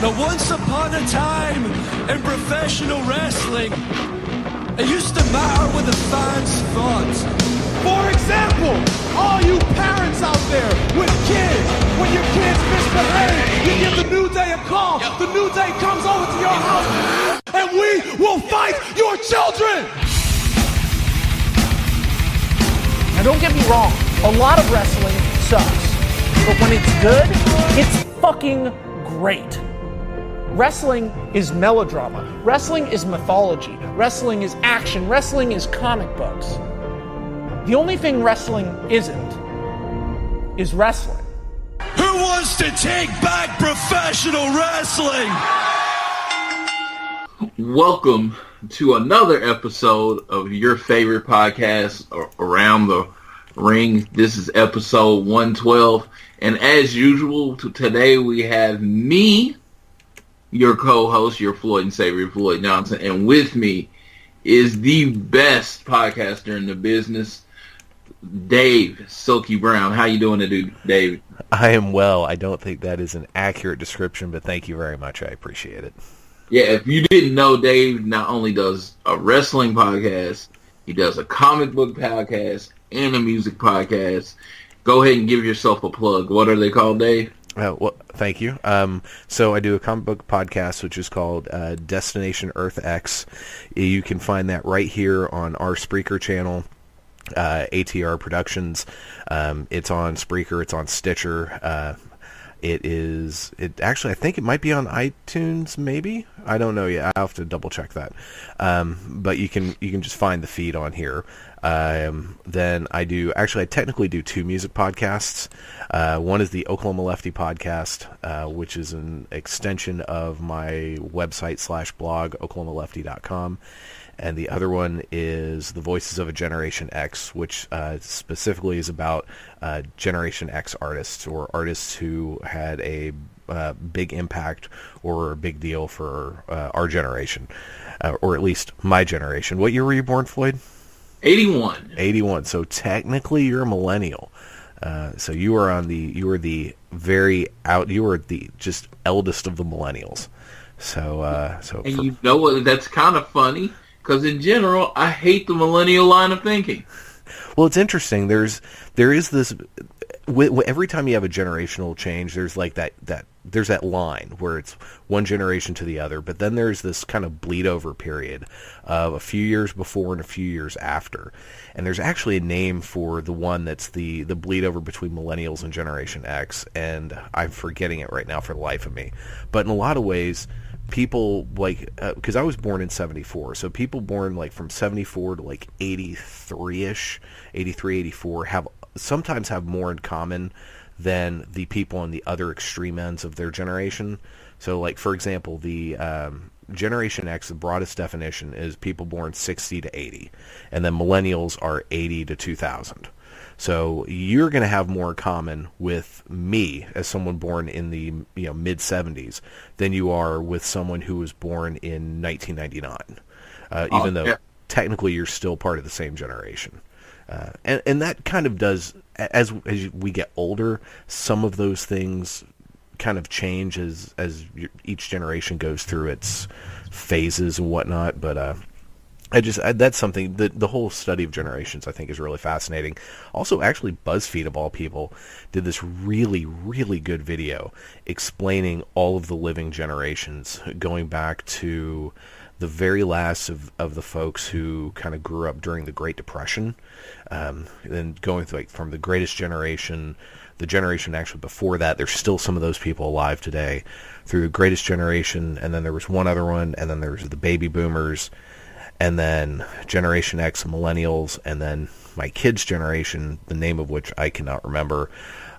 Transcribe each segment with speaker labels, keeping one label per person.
Speaker 1: Now, once upon a time in professional wrestling, it used to matter what the fans thought.
Speaker 2: For example, all you parents out there with kids, when your kids misbehave, you give the New Day a call. The New Day comes over to your house, and we will fight your children.
Speaker 3: Now, don't get me wrong, a lot of wrestling sucks, but when it's good, it's fucking great. Wrestling is melodrama. Wrestling is mythology. Wrestling is action. Wrestling is comic books. The only thing wrestling isn't is wrestling.
Speaker 1: Who wants to take back professional wrestling?
Speaker 4: Welcome to another episode of your favorite podcast, Around the Ring. This is episode 112. And as usual, today we have me, your co-host, your Floyd and Savior, Floyd Johnson, and with me is the best podcaster in the business, Dave Silky Brown. How you doing today, Dave?
Speaker 5: I am well. I don't think that is an accurate description, but thank you very much. I appreciate it.
Speaker 4: Yeah, if you didn't know, Dave not only does a wrestling podcast, he does a comic book podcast and a music podcast. Go ahead and give yourself a plug. What are they called, Dave?
Speaker 5: Well, thank you. So I do a comic book podcast, which is called Destination Earth X. You can find that right here on our Spreaker channel, ATR Productions. It's on Spreaker. It's on Stitcher. Actually, I think it might be on iTunes, maybe? I don't know yet. I'll have to double check that. But you can just find the feed on here. Then I technically do two music podcasts. One is the Oklahoma Lefty podcast, which is an extension of my website /blog, oklahomalefty.com. And the other one is The Voices of a Generation X, which specifically is about Generation X artists, or artists who had a big impact or a big deal for our generation, or at least my generation. What year were you born, Floyd?
Speaker 4: 81.
Speaker 5: So technically you're a millennial. So you are the just eldest of the millennials.
Speaker 4: And you know what? That's kind of funny, because in general, I hate the millennial line of thinking.
Speaker 5: Well, it's interesting. There is this. Every time you have a generational change, there's like there's that line where it's one generation to the other, but then there's this kind of bleed over period of a few years before and a few years after. And there's actually a name for the one that's the bleed over between millennials and Generation X, and I'm forgetting it right now for the life of me. But in a lot of ways, people because I was born in 74, so people born like from 74 to like 83-ish, 83, 84 sometimes have more in common than the people on the other extreme ends of their generation. So, like, for example, the Generation X, the broadest definition is people born 60 to 80, and then millennials are 80 to 2000. So you're going to have more in common with me as someone born in the mid 70s than you are with someone who was born in 1999, even though technically you're still part of the same generation. And that kind of does, as we get older, some of those things kind of change as each generation goes through its phases and whatnot. But that's something that the whole study of generations I think is really fascinating. Also, actually, BuzzFeed of all people did this really, really good video explaining all of the living generations, going back to the very last of the folks who kind of grew up during the Great Depression, then going through, like, from the Greatest Generation, the generation actually before that. There's still some of those people alive today, through the Greatest Generation, and then there was one other one, and then there was the Baby Boomers, and then Generation X, Millennials, and then my kids' generation, the name of which I cannot remember.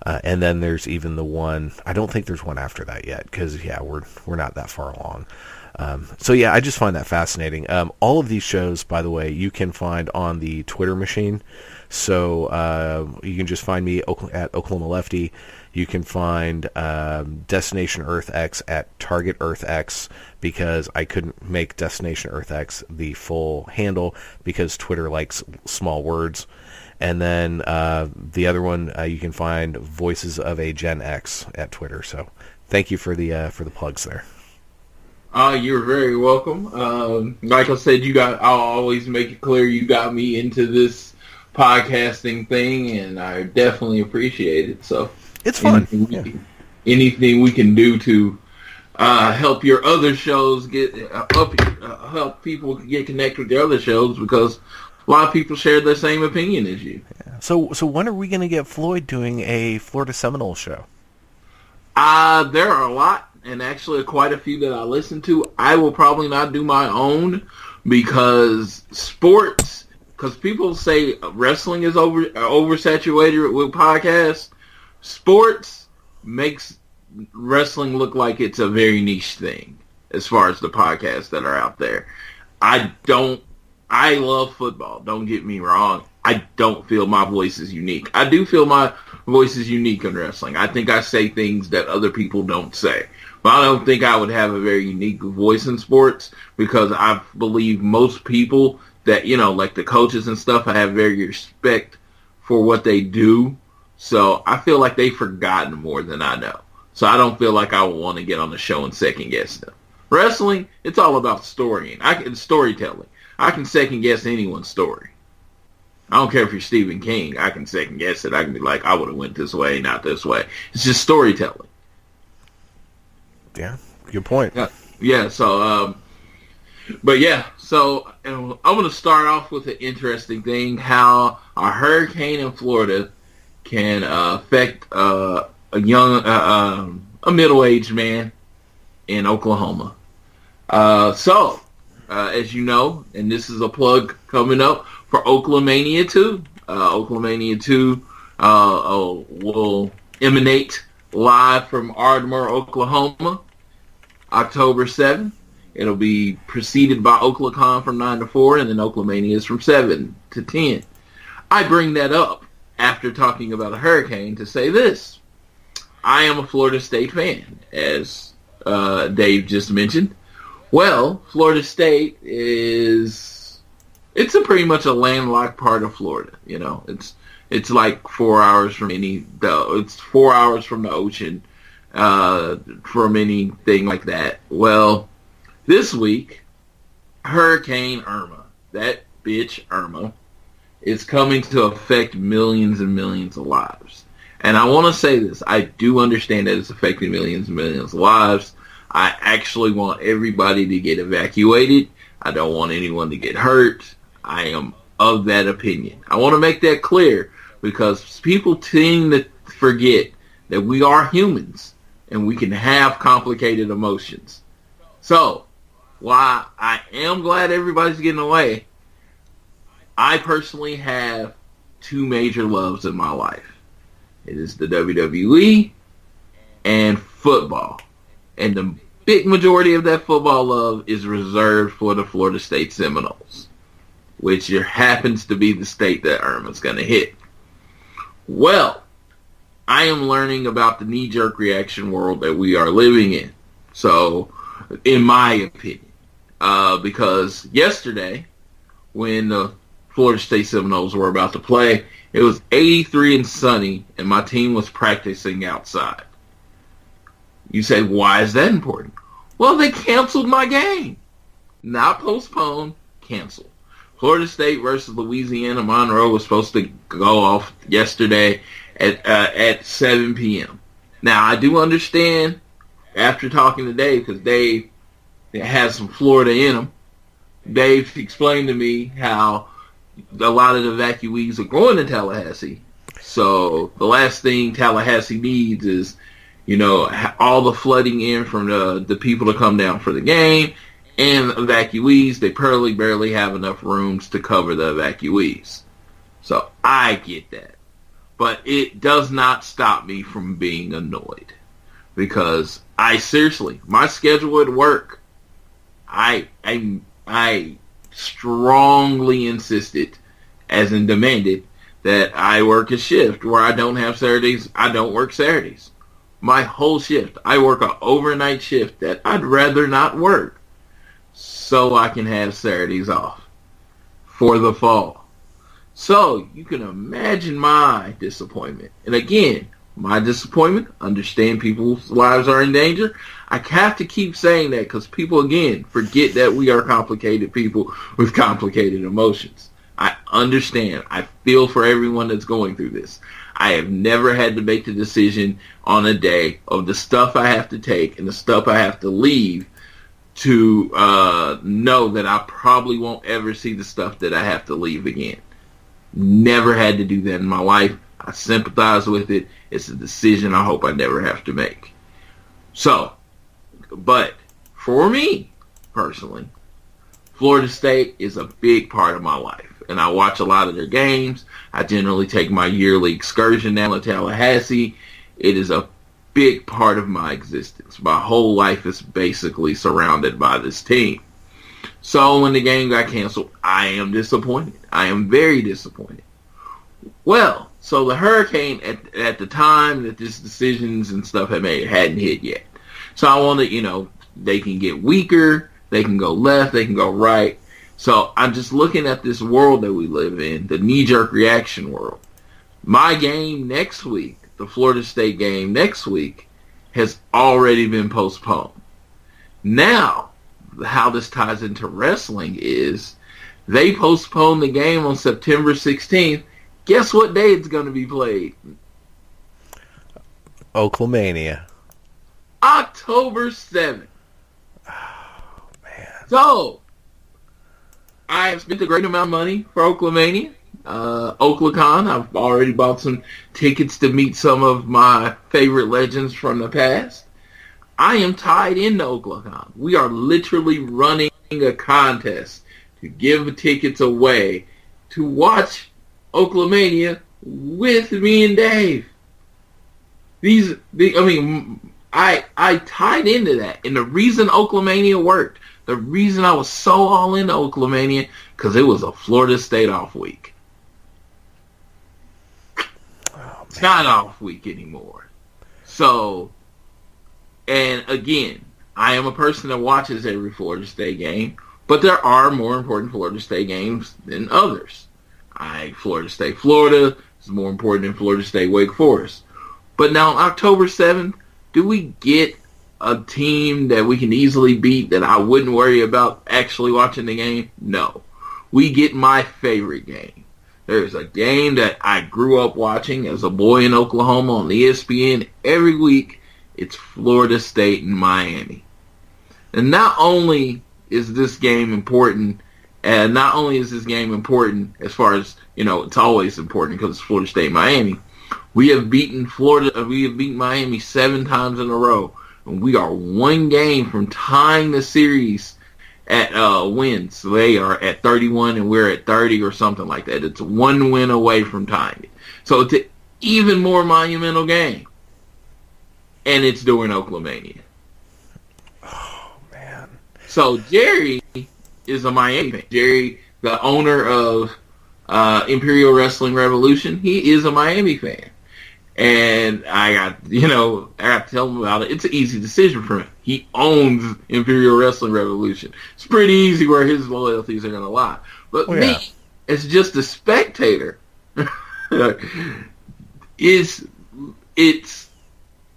Speaker 5: And then there's even the one, I don't think there's one after that yet, because we're not that far along. So yeah, I just find that fascinating. All of these shows, by the way, you can find on the Twitter machine. So you can just find me at Oklahoma Lefty. You can find Destination Earth X at Target Earth X, because I couldn't make Destination Earth X the full handle because Twitter likes small words. And then the other one, you can find Voices of a Gen X at Twitter. So thank you for the plugs there.
Speaker 4: You're very welcome. Like I said, I'll always make it clear you got me into this podcasting thing, and I definitely appreciate it. So
Speaker 5: it's fun.
Speaker 4: Anything we can do to help your other shows help people get connected with their other shows, because a lot of people share the same opinion as you.
Speaker 5: Yeah. So when are we going to get Floyd doing a Florida Seminoles show?
Speaker 4: There are a lot, and actually quite a few that I listen to. I will probably not do my own because people say wrestling is oversaturated with podcasts. Sports makes wrestling look like it's a very niche thing as far as the podcasts that are out there. I love football, don't get me wrong. I don't feel my voice is unique. I do feel my voice is unique in wrestling. I think I say things that other people don't say. But I don't think I would have a very unique voice in sports, because I believe most people that, like the coaches and stuff, I have very respect for what they do. So I feel like they've forgotten more than I know. So I don't feel like I would want to get on the show and second guess them. Wrestling, it's all about storytelling. I can second guess anyone's story. I don't care if you're Stephen King. I can second guess it. I can be like, I would have went this way, not this way. It's just storytelling.
Speaker 5: Yeah, good point.
Speaker 4: Yeah. So, but yeah. So I'm going to start off with an interesting thing: how a hurricane in Florida can affect a middle-aged man in Oklahoma. As you know, and this is a plug coming up for Oklahomania 2. Oklahomania 2 will emanate live from Ardmore, Oklahoma, October 7th. It'll be preceded by OklaCon from 9 to 4, and then Oklahomania is from 7 to 10. I bring that up after talking about a hurricane to say this. I am a Florida State fan, as Dave just mentioned. Well, Florida State it's pretty much a landlocked part of Florida. It's like 4 hours from it's 4 hours from the ocean, from anything like that. Well, this week, Hurricane Irma, that bitch Irma, is coming to affect millions and millions of lives. And I want to say this, I do understand that it's affecting millions and millions of lives. I actually want everybody to get evacuated. I don't want anyone to get hurt. I am of that opinion. I want to make that clear, because people tend to forget that we are humans and we can have complicated emotions. So, while I am glad everybody's getting away, I personally have two major loves in my life. It is the WWE and football. And the big majority of that football love is reserved for the Florida State Seminoles, which happens to be the state that Irma's going to hit. Well, I am learning about the knee-jerk reaction world that we are living in. So, in my opinion, because yesterday, when the Florida State Seminoles were about to play, it was 83 and sunny, and my team was practicing outside. You say, why is that important? Well, they canceled my game. Not postponed, canceled. Florida State versus Louisiana Monroe was supposed to go off yesterday at 7 p.m. Now, I do understand, after talking to Dave, because Dave has some Florida in him, Dave explained to me how a lot of the evacuees are going to Tallahassee. So the last thing Tallahassee needs is, all the flooding in from the people to come down for the game, and evacuees. They barely have enough rooms to cover the evacuees. So I get that. But it does not stop me from being annoyed. Because my schedule at work, I strongly insisted, as in demanded, that I work a shift where I don't have Saturdays. I don't work Saturdays. My whole shift. I work an overnight shift that I'd rather not work, so I can have Saturdays off for the fall. So you can imagine my disappointment. And again, my disappointment, understand people's lives are in danger. I have to keep saying that because people, again, forget that we are complicated people with complicated emotions. I understand. I feel for everyone that's going through this. I have never had to make the decision on a day of the stuff I have to take and the stuff I have to leave to know that I probably won't ever see the stuff that I have to leave again. Never had to do that in my life. I sympathize with it. It's a decision I hope I never have to make. So, but for me, personally, Florida State is a big part of my life. And I watch a lot of their games. I generally take my yearly excursion down to Tallahassee. It is a big part of my existence. My whole life is basically surrounded by this team. So when the game got canceled, I am disappointed. I am very disappointed. Well, so the hurricane at the time that these decisions and stuff had made hadn't hit yet. So I wanted, they can get weaker, they can go left, they can go right. So I'm just looking at this world that we live in, the knee-jerk reaction world. My game next week, the Florida State game next week, has already been postponed. Now, how this ties into wrestling is they postponed the game on September 16th. Guess what day it's going to be played?
Speaker 5: Oaklamania.
Speaker 4: October 7th.
Speaker 5: Oh, man.
Speaker 4: So, I have spent a great amount of money for Oaklamania. OaklaCon, I've already bought some tickets to meet some of my favorite legends from the past. I am tied into OaklaCon. We are literally running a contest to give tickets away to watch Oaklamania with me and Dave. I tied into that. And the reason Oaklamania worked, the reason I was so all into Oaklamania, because it was a Florida State off week. It's not off week anymore. So, and again, I am a person that watches every Florida State game, but there are more important Florida State games than others. Florida State, Florida is more important than Florida State, Wake Forest. But now on October 7th, do we get a team that we can easily beat that I wouldn't worry about actually watching the game? No. We get my favorite game. There's a game that I grew up watching as a boy in Oklahoma on ESPN every week. It's Florida State and Miami. And not only is this game important, as far as, it's always important because it's Florida State and Miami. We have beaten Miami 7 times in a row. And we are one game from tying the series at wins. So they are at 31 and we're at 30 or something like that. It's one win away from tying it. So it's an even more monumental game. And it's during Oaklamania.
Speaker 5: Oh, man.
Speaker 4: So Jerry is a Miami fan. Jerry, the owner of Imperial Wrestling Revolution, he is a Miami fan. And I got to tell him about it. It's an easy decision for him. He owns Imperial Wrestling Revolution. It's pretty easy where his loyalties are going to lie. But me, as just a spectator, it's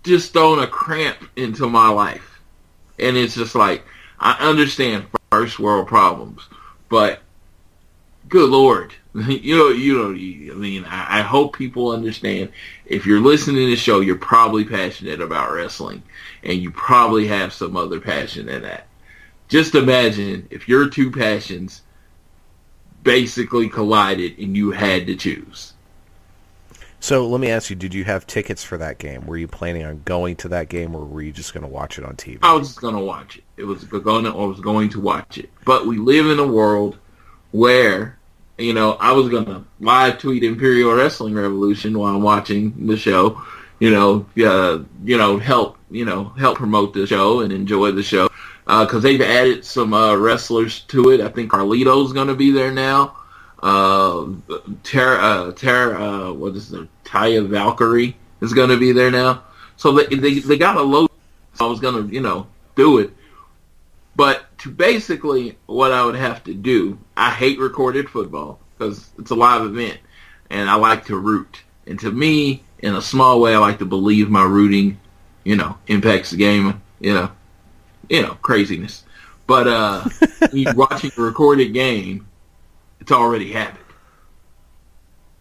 Speaker 4: just thrown a cramp into my life. And it's just like, I understand first world problems, but good Lord. I hope people understand. If you're listening to the show, you're probably passionate about wrestling, and you probably have some other passion in that. Just imagine if your two passions basically collided and you had to choose.
Speaker 5: So let me ask you, did you have tickets for that game? Were you planning on going to that game, or were you just going to watch it on TV?
Speaker 4: I was just going to watch it. I was going to watch it. But we live in a world where I was going to live tweet Imperial Wrestling Revolution while I'm watching the show, help promote the show and enjoy the show. Because they've added some wrestlers to it. I think Carlito's going to be there now. Taya Valkyrie is going to be there now. So they got a load. I was going to, do it. But to basically what I would have to do, I hate recorded football. because it's a live event, and I like to root. And to me, in a small way, I like to believe my rooting, impacts the game. Craziness. But when you're watching a recorded game, it's already happened.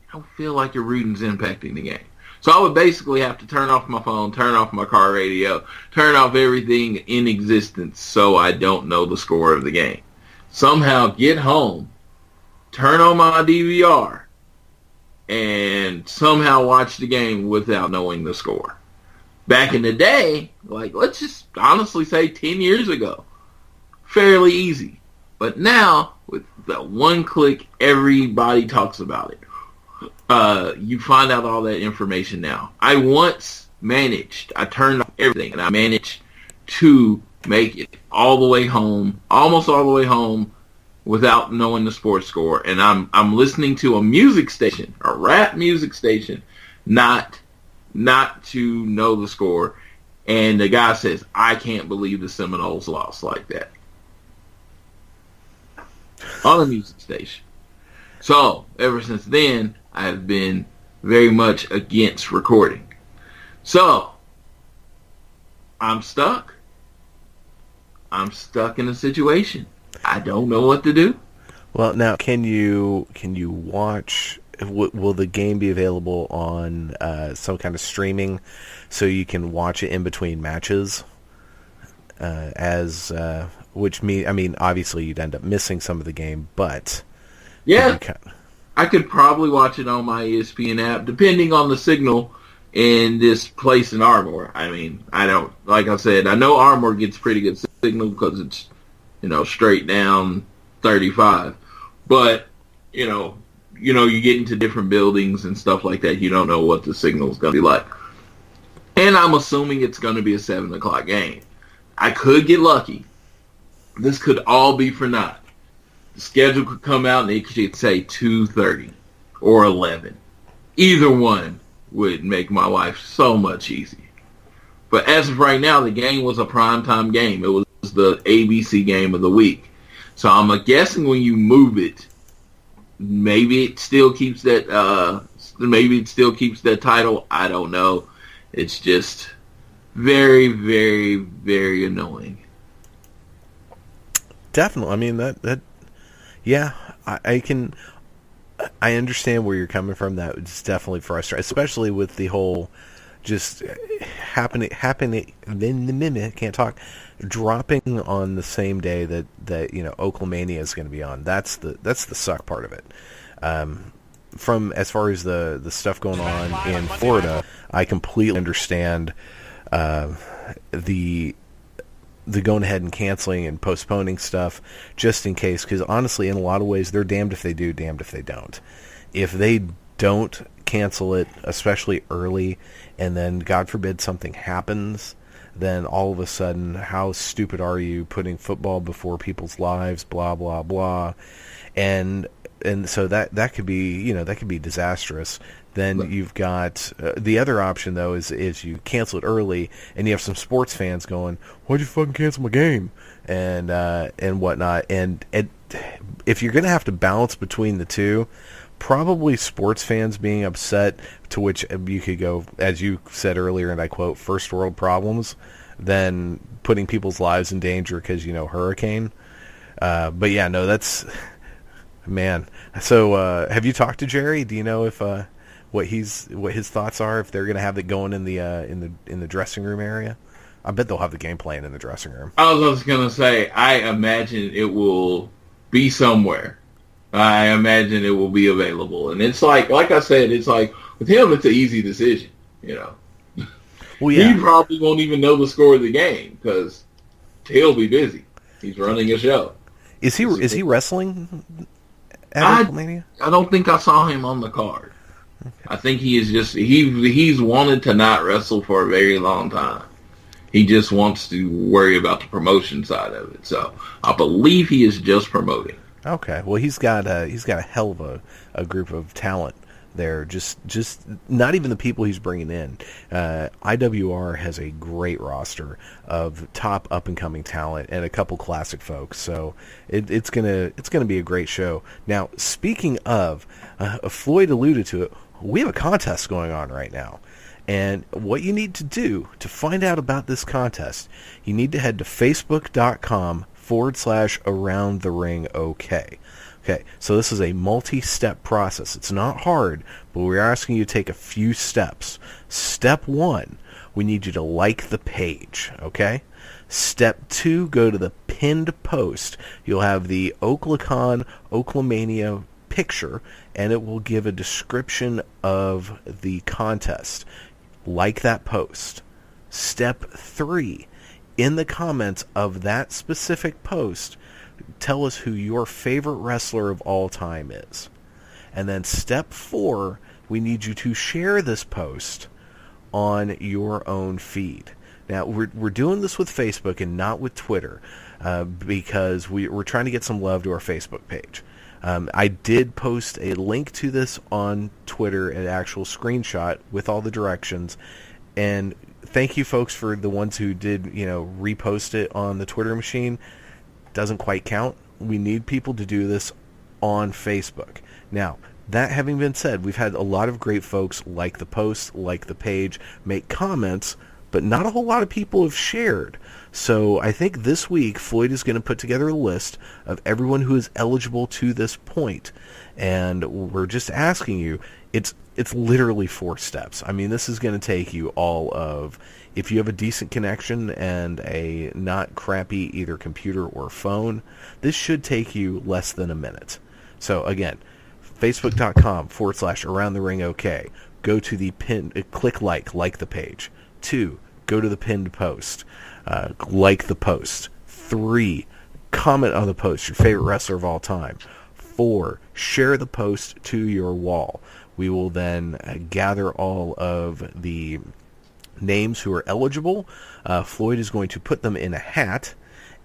Speaker 4: I don't feel like your rooting's impacting the game. So I would basically have to turn off my phone, turn off my car radio, turn off everything in existence so I don't know the score of the game. Somehow get home, turn on my DVR, and somehow watch the game without knowing the score. Back in the day, let's just honestly say 10 years ago, fairly easy. But now, with the one click, everybody talks about it. You find out all that information now. I once managed, I turned off everything, and I managed to make it all the way home, almost all the way home, without knowing the sports score. And I'm listening to a music station, a rap music station, not to know the score. And the guy says, I can't believe the Seminoles lost like that. On a music station. So, ever since then, I have been very much against recording. So, I'm stuck. I'm stuck in a situation. I don't know what to do.
Speaker 5: Well, now, can you watch? Will the game be available on some kind of streaming, so you can watch it in between matches? Obviously you'd end up missing some of the game, but
Speaker 4: yeah, I could probably watch it on my ESPN app, depending on the signal in this place in Ardmore. Like I said, I know Ardmore gets pretty good signal because it's, straight down 35. But, you get into different buildings and stuff like that. You don't know what the signal's going to be like. And I'm assuming it's going to be a 7 o'clock game. I could get lucky. This could all be for naught. The schedule could come out and it could say 2:30 or 11. Either one would make my life so much easier. But as of right now, the game was a primetime game. It was the ABC game of the week. So I'm guessing when you move it, maybe it still keeps that title. I don't know. It's just very, very, very annoying.
Speaker 5: Definitely. I understand where you're coming from. That was definitely frustrating, especially with the whole just happening. Can't talk. Dropping on the same day that Oaklamania is going to be on. That's the suck part of it. From as far as the stuff going on in Florida, I completely understand the going ahead and canceling and postponing stuff just in case, because honestly, in a lot of ways, they're damned if they do, damned if they don't. If they don't cancel it, especially early, and then, God forbid, something happens, then all of a sudden, how stupid are you putting football before people's lives, blah, blah, blah. And so that could be, that could be disastrous. Then you've got the other option, though, is you cancel it early, and you have some sports fans going, "Why'd you fucking cancel my game?" and whatnot. And if you're going to have to balance between the two, probably sports fans being upset, to which you could go, as you said earlier, and I quote, "first world problems," than putting people's lives in danger because hurricane. But yeah, no, that's man. So have you talked to Jerry? Do you know if what his thoughts are, if they're going to have it going in the dressing room area? I bet they'll have the game playing in the dressing room.
Speaker 4: I was just going to say, I imagine it will be somewhere. I imagine it will be available. And it's like I said, it's like, with him, it's an easy decision, Well, yeah. He probably won't even know the score of the game because he'll be busy. He's running a show.
Speaker 5: Is he wrestling at WrestleMania?
Speaker 4: I don't think I saw him on the card. Okay. I think he is just he's wanted to not wrestle for a very long time. He just wants to worry about the promotion side of it. So I believe he is just promoting.
Speaker 5: Okay. Well, he's got a hell of a group of talent there. Just not even the people he's bringing in. IWR has a great roster of top up and coming talent and a couple classic folks. So it's gonna be a great show. Now, speaking of, Floyd alluded to it. We have a contest going on right now. And what you need to do to find out about this contest, you need to head to facebook.com/AroundTheRingOK. Okay, so this is a multi-step process. It's not hard, but we're asking you to take a few steps. Step 1, we need you to like the page, okay? Step 2, go to the pinned post. You'll have the Oklacon Oaklamania picture, and it will give a description of the contest. Like that post. Step 3, in the comments of that specific post, tell us who your favorite wrestler of all time is. And then step 4, we need you to share this post on your own feed. Now, we're doing this with Facebook and not with Twitter because we're trying to get some love to our Facebook page. I did post a link to this on Twitter, an actual screenshot with all the directions, and thank you folks for the ones who did, repost it on the Twitter machine. Doesn't quite count. We need people to do this on Facebook. Now, that having been said, we've had a lot of great folks like the post, like the page, make comments, but not a whole lot of people have shared. So I think this week Floyd is going to put together a list of everyone who is eligible to this point, and we're just asking you. It's literally 4 steps. I mean, this is going to take you all of, if you have a decent connection and a not crappy either computer or phone, this should take you less than a minute. So again, facebook.com/AroundTheRingOK. Go to the pin, click like the page. 2, go to the pinned post. Like the post. 3, comment on the post, your favorite wrestler of all time. 4, share the post to your wall. We will then gather all of the names who are eligible. Floyd is going to put them in a hat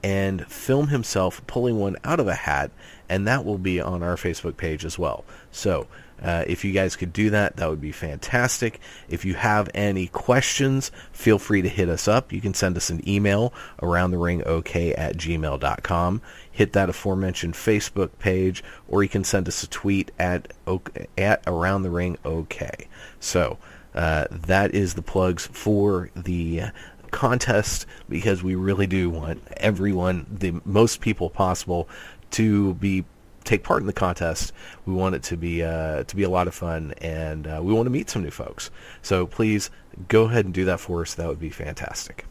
Speaker 5: and film himself pulling one out of a hat, and that will be on our Facebook page as well. So if you guys could do that, that would be fantastic. If you have any questions, feel free to hit us up. You can send us an email, aroundtheringok@gmail.com. Hit that aforementioned Facebook page, or you can send us a tweet at aroundtheringok. So that is the plugs for the contest, because we really do want everyone, the most people possible, to take part in the contest. We want it to be a lot of fun, and we want to meet some new folks. So please go ahead and do that for us. That would be fantastic.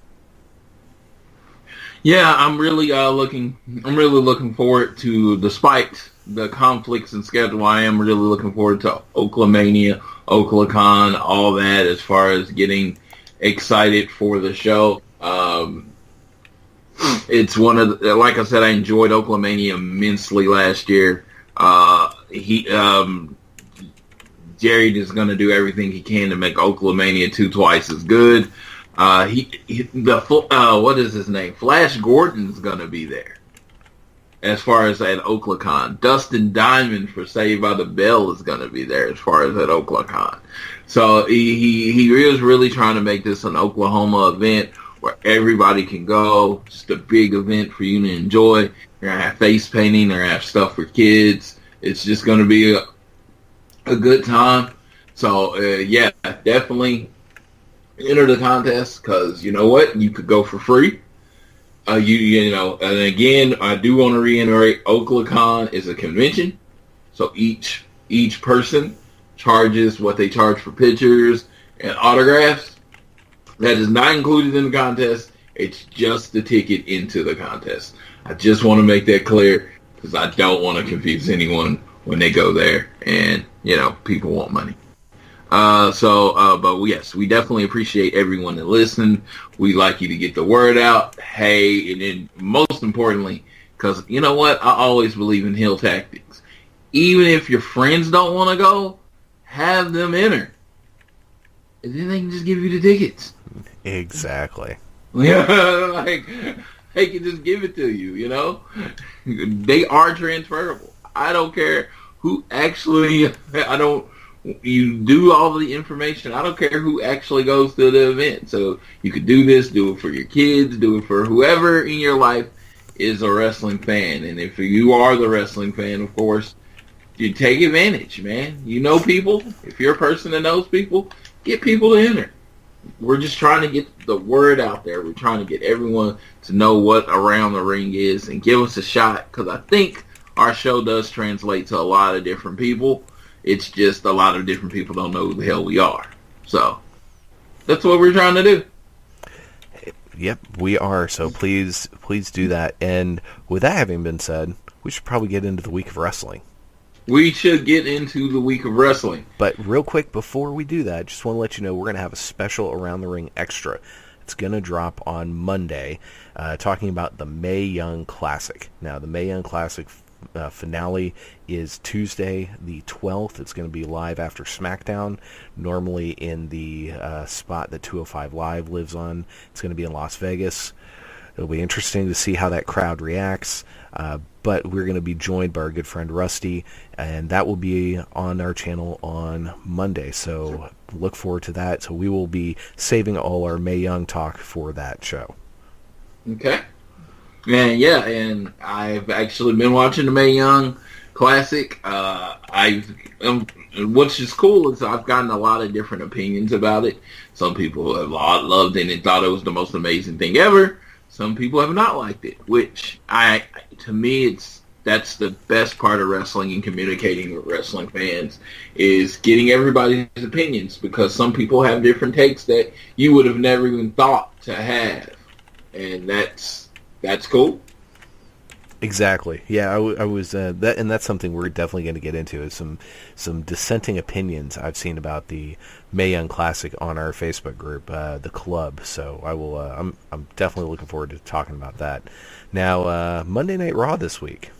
Speaker 4: Yeah, I'm really looking forward to, despite the conflicts in schedule, I am really looking forward to Oaklamania, Oklacon, all that, as far as getting excited for the show. It's one of the, like I said, I enjoyed Oaklamania immensely last year. Jerry is going to do everything he can to make Oaklamania 2 twice as good. What is his name? Flash Gordon's going to be there. As far as at Oklacon, Dustin Diamond for Saved by the Bell is going to be there. As far as at Oklacon, so he is really trying to make this an Oklahoma event where everybody can go. Just a big event for you to enjoy. You're going to have face painting. They're going to have stuff for kids. It's just going to be a good time. So, yeah, definitely enter the contest, because you know what? You could go for free. And again, I do want to reiterate, Oklacon is a convention. So each person charges what they charge for pictures and autographs. That is not included in the contest. It's just the ticket into the contest. I just want to make that clear, because I don't want to confuse anyone when they go there, and people want money. But yes, we definitely appreciate everyone that listened. We'd like you to get the word out. Hey, and then most importantly, because you know what? I always believe in heel tactics. Even if your friends don't want to go, have them enter. And then they can just give you the tickets.
Speaker 5: Exactly.
Speaker 4: Yeah, like, they can just give it to you, They are transferable. I don't care who actually, you do all the information. I don't care who actually goes to the event. So you could do this, do it for your kids, do it for whoever in your life is a wrestling fan. And if you are the wrestling fan, of course, you take advantage, man. You know people. If you're a person that knows people, get people to enter. We're just trying to get the word out there. We're trying to get everyone to know what Around the Ring is and give us a shot, because I think our show does translate to a lot of different people. It's just a lot of different people don't know who the hell we are. So that's what we're trying to do.
Speaker 5: Yep, we are. So please do that. And with that having been said, we should probably get into the week of wrestling.
Speaker 4: We should get into the week of wrestling.
Speaker 5: But real quick, before we do that, just want to let you know we're going to have a special Around the Ring Extra. It's going to drop on Monday, talking about the Mae Young Classic. Now, the Mae Young Classic finale is Tuesday the 12th. It's going to be live after SmackDown, normally in the spot that 205 Live lives on. It's going to be in Las Vegas. It'll be interesting to see how that crowd reacts, but we're going to be joined by our good friend Rusty, and that will be on our channel on Monday, so look forward to that. So we will be saving all our Mae Young talk for that show.
Speaker 4: Okay. And I've actually been watching the Mae Young Classic. What's just cool is I've gotten a lot of different opinions about it. Some people have loved it and thought it was the most amazing thing ever. Some people have not liked it, which to me, that's the best part of wrestling and communicating with wrestling fans, is getting everybody's opinions, because some people have different takes that you would have never even thought to have, and that's cool.
Speaker 5: Exactly. Yeah, I was that, and that's something we're definitely going to get into, is some dissenting opinions I've seen about the Mae Young Classic on our Facebook group, the club. So I will. I'm definitely looking forward to talking about that. Now, Monday Night Raw this week.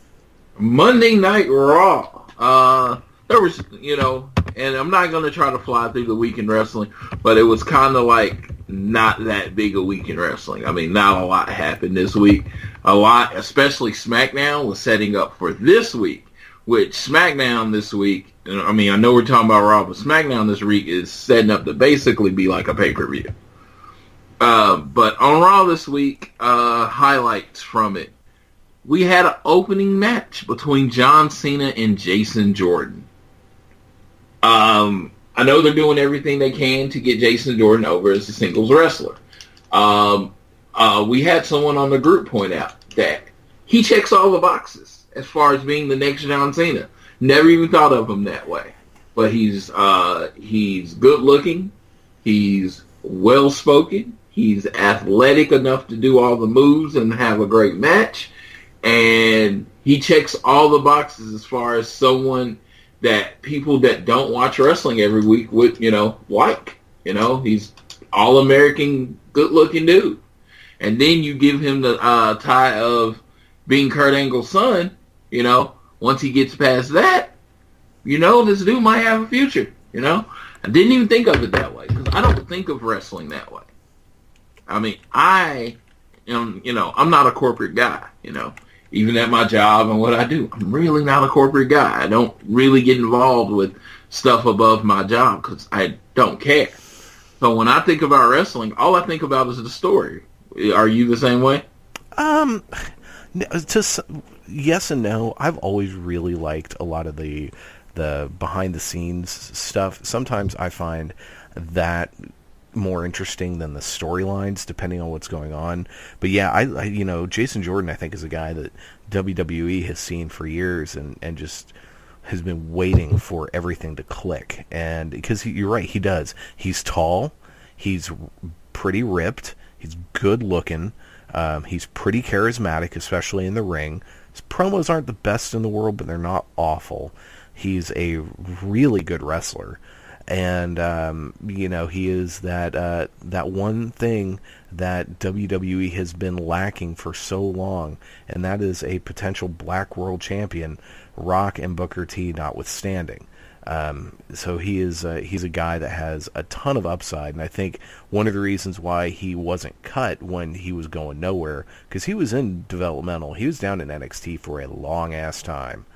Speaker 4: Monday Night Raw. There was, and I'm not going to try to fly through the week in wrestling, but it was kind of like not that big a week in wrestling. I mean, not a lot happened this week. A lot, especially SmackDown, was setting up for this week, which SmackDown this week, I mean, I know we're talking about Raw, but SmackDown this week is setting up to basically be like a pay-per-view. But on Raw this week, highlights from it. We had an opening match between John Cena and Jason Jordan. I know they're doing everything they can to get Jason Jordan over as a singles wrestler. We had someone on the group point out that he checks all the boxes as far as being the next John Cena. Never even thought of him that way. But he's good looking. He's well spoken. He's athletic enough to do all the moves and have a great match. And he checks all the boxes as far as someone that people that don't watch wrestling every week would, like. He's all-American, good-looking dude. And then you give him the tie of being Kurt Angle's son, once he gets past that, this dude might have a future, I didn't even think of it that way, because I don't think of wrestling that way. I mean, I am, I'm not a corporate guy, even at my job and what I do. I'm really not a corporate guy. I don't really get involved with stuff above my job because I don't care. So when I think about wrestling, all I think about is the story. Are you the same way?
Speaker 5: Yes and no. I've always really liked a lot of the behind the scenes stuff. Sometimes I find that more interesting than the storylines, depending on what's going on. But yeah, I Jason Jordan, I think, is a guy that WWE has seen for years and just has been waiting for everything to click. And because you're right, he does. He's tall, he's pretty ripped, he's good looking, he's pretty charismatic, especially in the ring. His promos aren't the best in the world, but they're not awful. He's a really good wrestler. And, he is that one thing that WWE has been lacking for so long, and that is a potential Black World Champion, Rock and Booker T notwithstanding. So he's a guy that has a ton of upside, and I think one of the reasons why he wasn't cut when he was going nowhere, because he was in developmental. He was down in NXT for a long-ass time.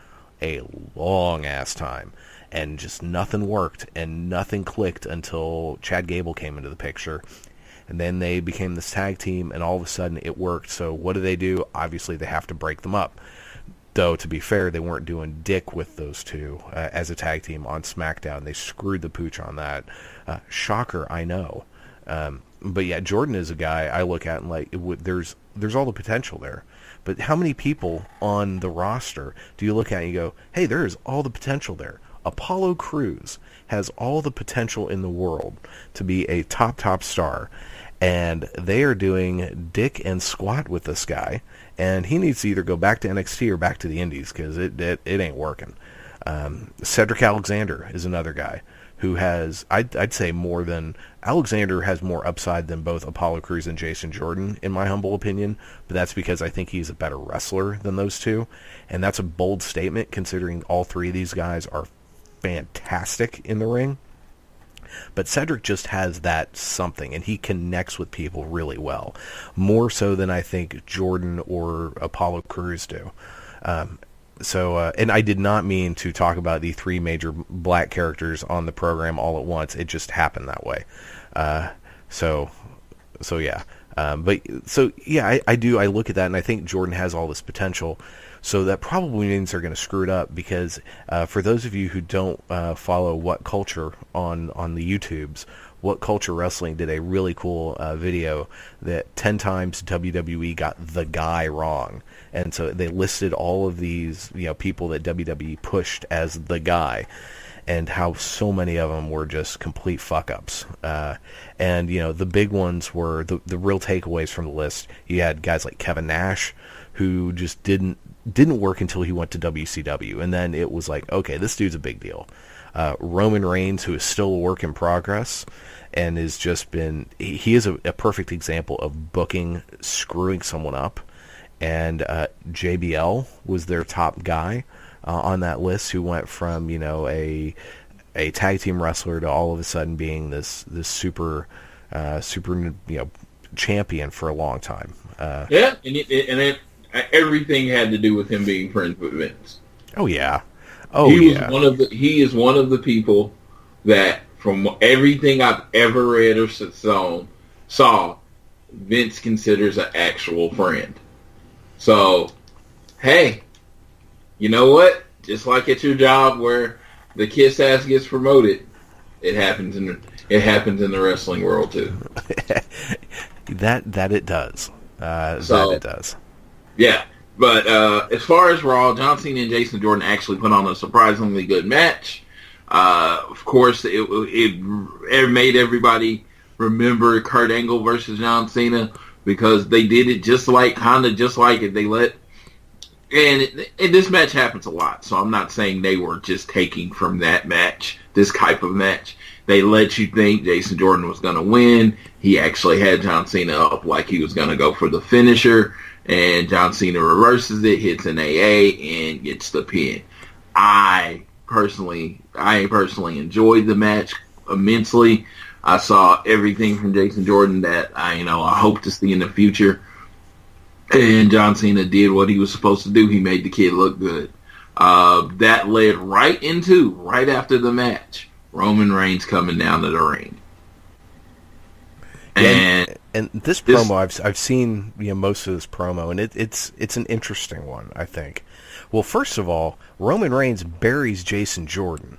Speaker 5: and just nothing worked and nothing clicked until Chad Gable came into the picture. And then they became this tag team, and all of a sudden it worked. So what do? Obviously, they have to break them up. Though, to be fair, they weren't doing dick with those two as a tag team on SmackDown. They screwed the pooch on that. Shocker, I know. But yeah, Jordan is a guy I look at and like, there's all the potential there. But how many people on the roster do you look at and you go, hey, there is all the potential there? Apollo Crews has all the potential in the world to be a top star. And they are doing dick and squat with this guy. And he needs to either go back to NXT or back to the Indies because it ain't working. Cedric Alexander is another guy who has, I'd say Alexander has more upside than both Apollo Crews and Jason Jordan, in my humble opinion. But that's because I think he's a better wrestler than those two. And that's a bold statement considering all three of these guys are fantastic in the ring. But Cedric just has that something, and he connects with people really well, more so than I think Jordan or Apollo Crews do. And I did not mean to talk about the three major black characters on the program all at once. It just happened that way. So yeah. I do. I look at that, and I think Jordan has all this potential. So that probably means they're going to screw it up because for those of you who don't follow What Culture on the YouTubes, What Culture Wrestling did a really cool video that 10 times WWE got the guy wrong. And so they listed all of these people that WWE pushed as the guy and how so many of them were just complete fuck-ups. And the big ones were the real takeaways from the list. You had guys like Kevin Nash who just didn't work until he went to WCW, and then it was like, okay, this dude's a big deal. Roman Reigns, who is still a work in progress, and has just been, he is a perfect example of booking, screwing someone up, and JBL was their top guy on that list, who went from, a tag team wrestler to all of a sudden being this super champion for a long time.
Speaker 4: Everything had to do with him being friends with Vince.
Speaker 5: Oh yeah.
Speaker 4: He is one of the people that, from everything I've ever read or saw, Vince considers an actual friend. So, hey, you know what? Just like at your job where the kiss ass gets promoted, it happens in the wrestling world too.
Speaker 5: that it does. That it does.
Speaker 4: Yeah, but as far as Raw, John Cena and Jason Jordan actually put on a surprisingly good match. Of course, it made everybody remember Kurt Angle versus John Cena because they did it just like it. And this match happens a lot, so I'm not saying they were just taking from that match, this type of match. They let you think Jason Jordan was going to win. He actually had John Cena up like he was going to go for the finisher. And John Cena reverses it, hits an AA, and gets the pin. I personally enjoyed the match immensely. I saw everything from Jason Jordan that I hope to see in the future. And John Cena did what he was supposed to do. He made the kid look good. That led right after the match, Roman Reigns coming down to the ring.
Speaker 5: And this promo, I've seen most of this promo, and it's an interesting one, I think. Well, first of all, Roman Reigns buries Jason Jordan,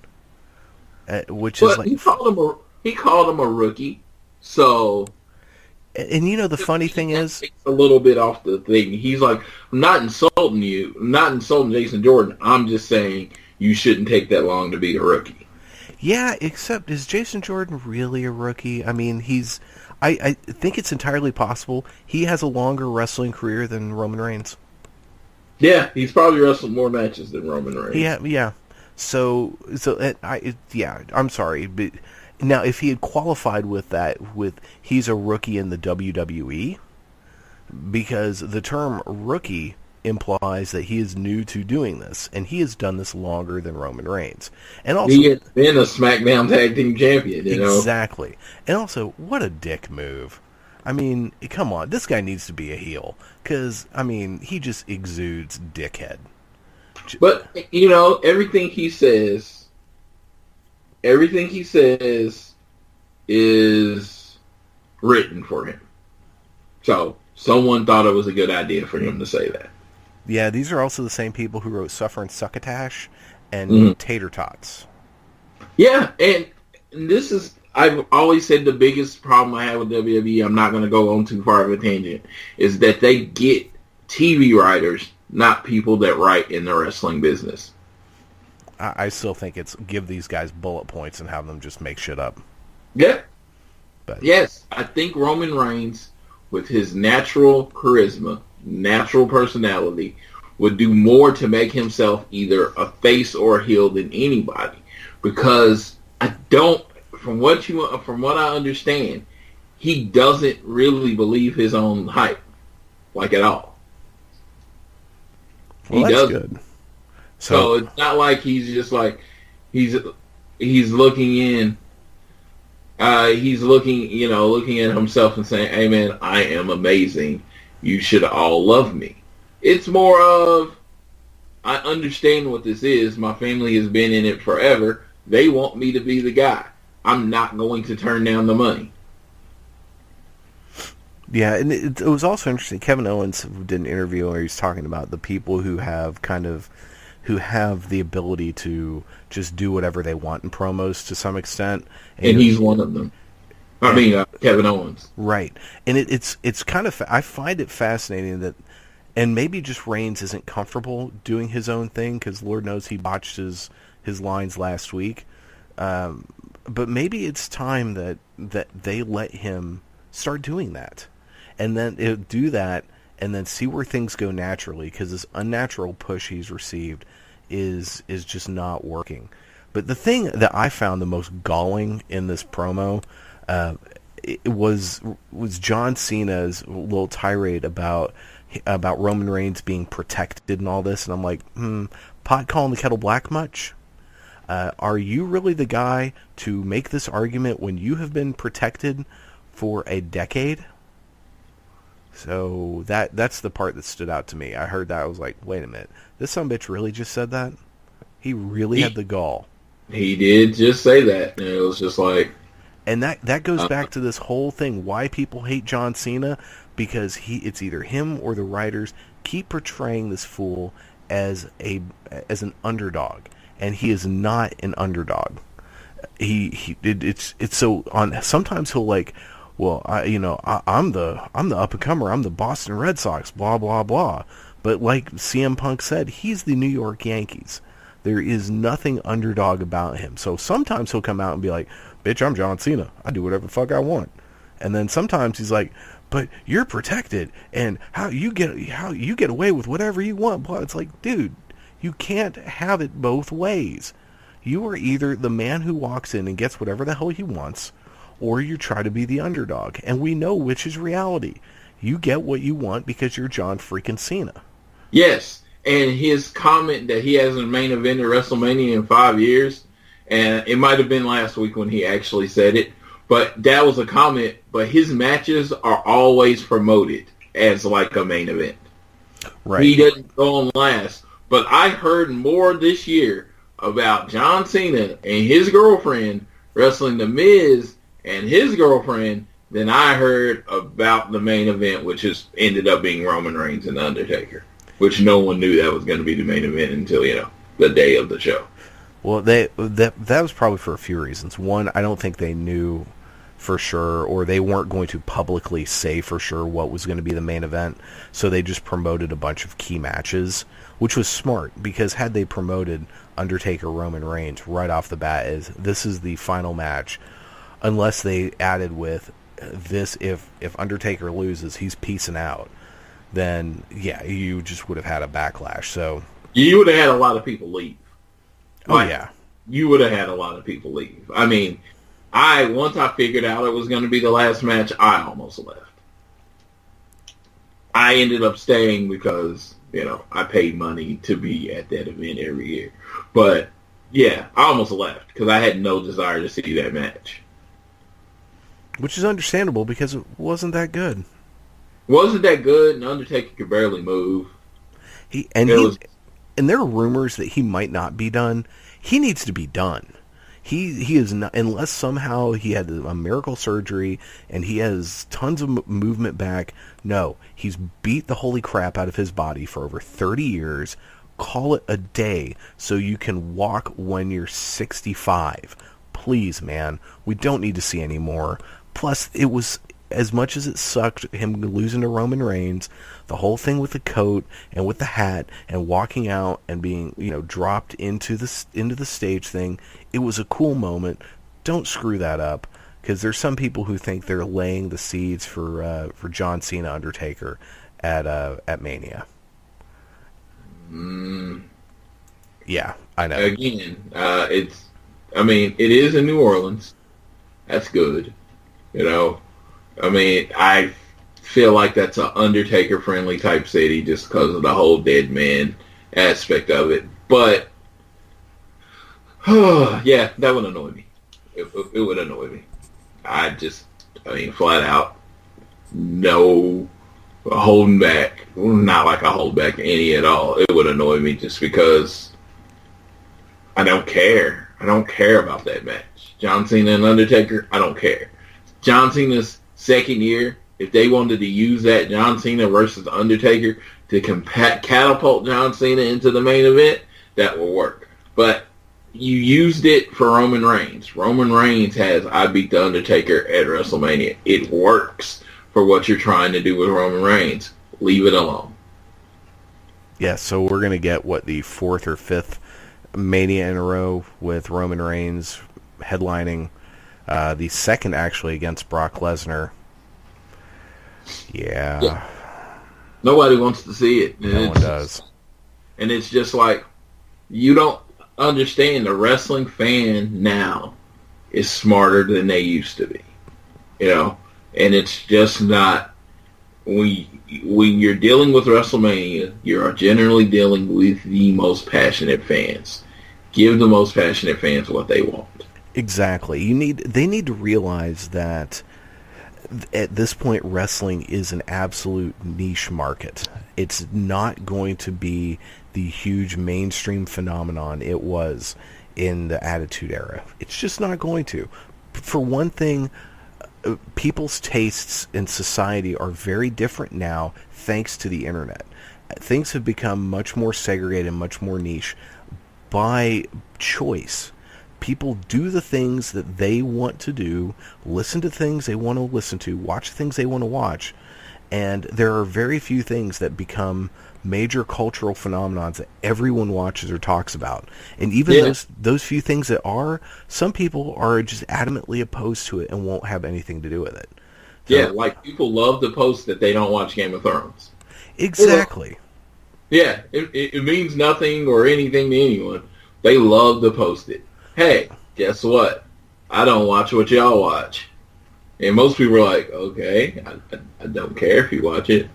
Speaker 5: which is like
Speaker 4: he called him a rookie. So,
Speaker 5: and the funny thing is,
Speaker 4: a little bit off the thing. He's like, I'm not insulting you. I'm not insulting Jason Jordan. I'm just saying you shouldn't take that long to be a rookie.
Speaker 5: Yeah, except is Jason Jordan really a rookie? I mean, I think it's entirely possible he has a longer wrestling career than Roman Reigns.
Speaker 4: Yeah, he's probably wrestled more matches than Roman Reigns.
Speaker 5: Yeah. So I'm sorry, but now if he had qualified with he's a rookie in the WWE, because the term rookie implies that he is new to doing this, and he has done this longer than Roman Reigns. And also,
Speaker 4: he has been a SmackDown Tag Team Champion,
Speaker 5: Exactly. And also, what a dick move. I mean, come on, this guy needs to be a heel, because, he just exudes dickhead.
Speaker 4: But, everything he says everything he says is written for him. So someone thought it was a good idea for him to say that.
Speaker 5: Yeah, these are also the same people who wrote Suffer and Succotash and Tater Tots.
Speaker 4: Yeah, and this is, I've always said the biggest problem I have with WWE, I'm not going to go on too far of a tangent, is that they get TV writers, not people that write in the wrestling business.
Speaker 5: I still think it's give these guys bullet points and have them just make shit up.
Speaker 4: Yeah.
Speaker 5: But
Speaker 4: yes, I think Roman Reigns, with his natural charisma, natural personality, would do more to make himself either a face or a heel than anybody. Because I don't, from what I understand, he doesn't really believe his own hype, like at all.
Speaker 5: Well,
Speaker 4: he
Speaker 5: that's
Speaker 4: doesn't.
Speaker 5: Good.
Speaker 4: So it's not like he's just like he's looking in. He's looking at himself and saying, "Hey man, I am amazing. You should all love me." It's more of, I understand what this is. My family has been in it forever. They want me to be the guy. I'm not going to turn down the money.
Speaker 5: Yeah, and it was also interesting. Kevin Owens did an interview where he's talking about the people who have the ability to just do whatever they want in promos to some extent.
Speaker 4: And he's one of them. Kevin Owens.
Speaker 5: Right. And it's kind of, I find it fascinating that, and maybe just Reigns isn't comfortable doing his own thing, because Lord knows he botched his lines last week. But maybe it's time that they let him start doing that. And then do that, and then see where things go naturally, because this unnatural push he's received is just not working. But the thing that I found the most galling in this promo it was John Cena's little tirade about Roman Reigns being protected and all this, and I'm like, pot calling the kettle black much? Are you really the guy to make this argument when you have been protected for a decade? So that's the part that stood out to me. I heard that, I was like, wait a minute, this sumbitch really just said that? He really had the gall.
Speaker 4: He did just say that, and it was just like...
Speaker 5: And that goes back to this whole thing, why people hate John Cena, because it's either him or the writers keep portraying this fool as an underdog, and he is not an underdog. It's so on. Sometimes he'll like, well, I'm the up and comer, I'm the Boston Red Sox, blah blah blah. But like CM Punk said, he's the New York Yankees. There is nothing underdog about him. So sometimes he'll come out and be like, bitch, I'm John Cena. I do whatever the fuck I want. And then sometimes he's like, but you're protected, and how you get away with whatever you want. But it's like, dude, you can't have it both ways. You are either the man who walks in and gets whatever the hell he wants, or you try to be the underdog. And we know which is reality. You get what you want because you're John freaking Cena.
Speaker 4: Yes, and his comment that he hasn't main evented WrestleMania in 5 years, and it might have been last week when he actually said it, but that was a comment, but his matches are always promoted as like a main event.
Speaker 5: Right.
Speaker 4: He doesn't go on last. But I heard more this year about John Cena and his girlfriend wrestling The Miz and his girlfriend than I heard about the main event, which has ended up being Roman Reigns and The Undertaker, which no one knew that was going to be the main event until, the day of the show.
Speaker 5: Well, that was probably for a few reasons. One, I don't think they knew for sure, or they weren't going to publicly say for sure what was going to be the main event, so they just promoted a bunch of key matches, which was smart, because had they promoted Undertaker Roman Reigns right off the bat as this is the final match, unless they added with this, if Undertaker loses, he's peacing out, then yeah, you just would have had a backlash. So
Speaker 4: you would have had a lot of people leave.
Speaker 5: Yeah.
Speaker 4: You would have had a lot of people leave. I mean, once I figured out it was going to be the last match, I almost left. I ended up staying because, I paid money to be at that event every year. But, yeah, I almost left because I had no desire to see that match.
Speaker 5: Which is understandable because it wasn't that good.
Speaker 4: Wasn't that good, and Undertaker could barely move.
Speaker 5: And there are rumors that he might not be done. He needs to be done. He is not, unless somehow he had a miracle surgery and he has tons of movement back. No, he's beat the holy crap out of his body for over 30 years. Call it a day so you can walk when you're 65. Please, man, we don't need to see any more. Plus, it was, as much as it sucked him losing to Roman Reigns, the whole thing with the coat and with the hat and walking out and being, dropped into the stage thing, it was a cool moment. Don't screw that up, because there's some people who think they're laying the seeds for John Cena Undertaker at Mania. Yeah, I know.
Speaker 4: Again, it is in New Orleans. That's good. I feel like that's an Undertaker-friendly type city just because of the whole dead man aspect of it. But, yeah, that would annoy me. It would annoy me. Flat out, no holding back. Not like a hold back any at all. It would annoy me just because I don't care. I don't care about that match. John Cena and Undertaker, I don't care. John Cena's second year, if they wanted to use that John Cena versus Undertaker to catapult John Cena into the main event, that will work. But you used it for Roman Reigns. Roman Reigns has I beat the Undertaker at WrestleMania. It works for what you're trying to do with Roman Reigns. Leave it alone.
Speaker 5: Yeah, so we're going to get, the fourth or fifth Mania in a row with Roman Reigns headlining. The second, actually, against Brock Lesnar. Yeah.
Speaker 4: Nobody wants to see it.
Speaker 5: No one does. And
Speaker 4: it's just like, you don't understand. The wrestling fan now is smarter than they used to be. And it's just not, when you're dealing with WrestleMania, you are generally dealing with the most passionate fans. Give the most passionate fans what they want.
Speaker 5: Exactly. They need to realize that at this point, wrestling is an absolute niche market. It's not going to be the huge mainstream phenomenon it was in the Attitude Era. It's just not going to. For one thing, people's tastes in society are very different now thanks to the internet. Things have become much more segregated, much more niche by choice. People do the things that they want to do, listen to things they want to listen to, watch things they want to watch, and there are very few things that become major cultural phenomenons that everyone watches or talks about. And even those few things that are, some people are just adamantly opposed to it and won't have anything to do with it. So,
Speaker 4: like people love to post that they don't watch Game of Thrones.
Speaker 5: Exactly.
Speaker 4: Yeah, it means nothing or anything to anyone. They love to post it. Hey, guess what? I don't watch what y'all watch. And most people are like, okay, I don't care if you watch it.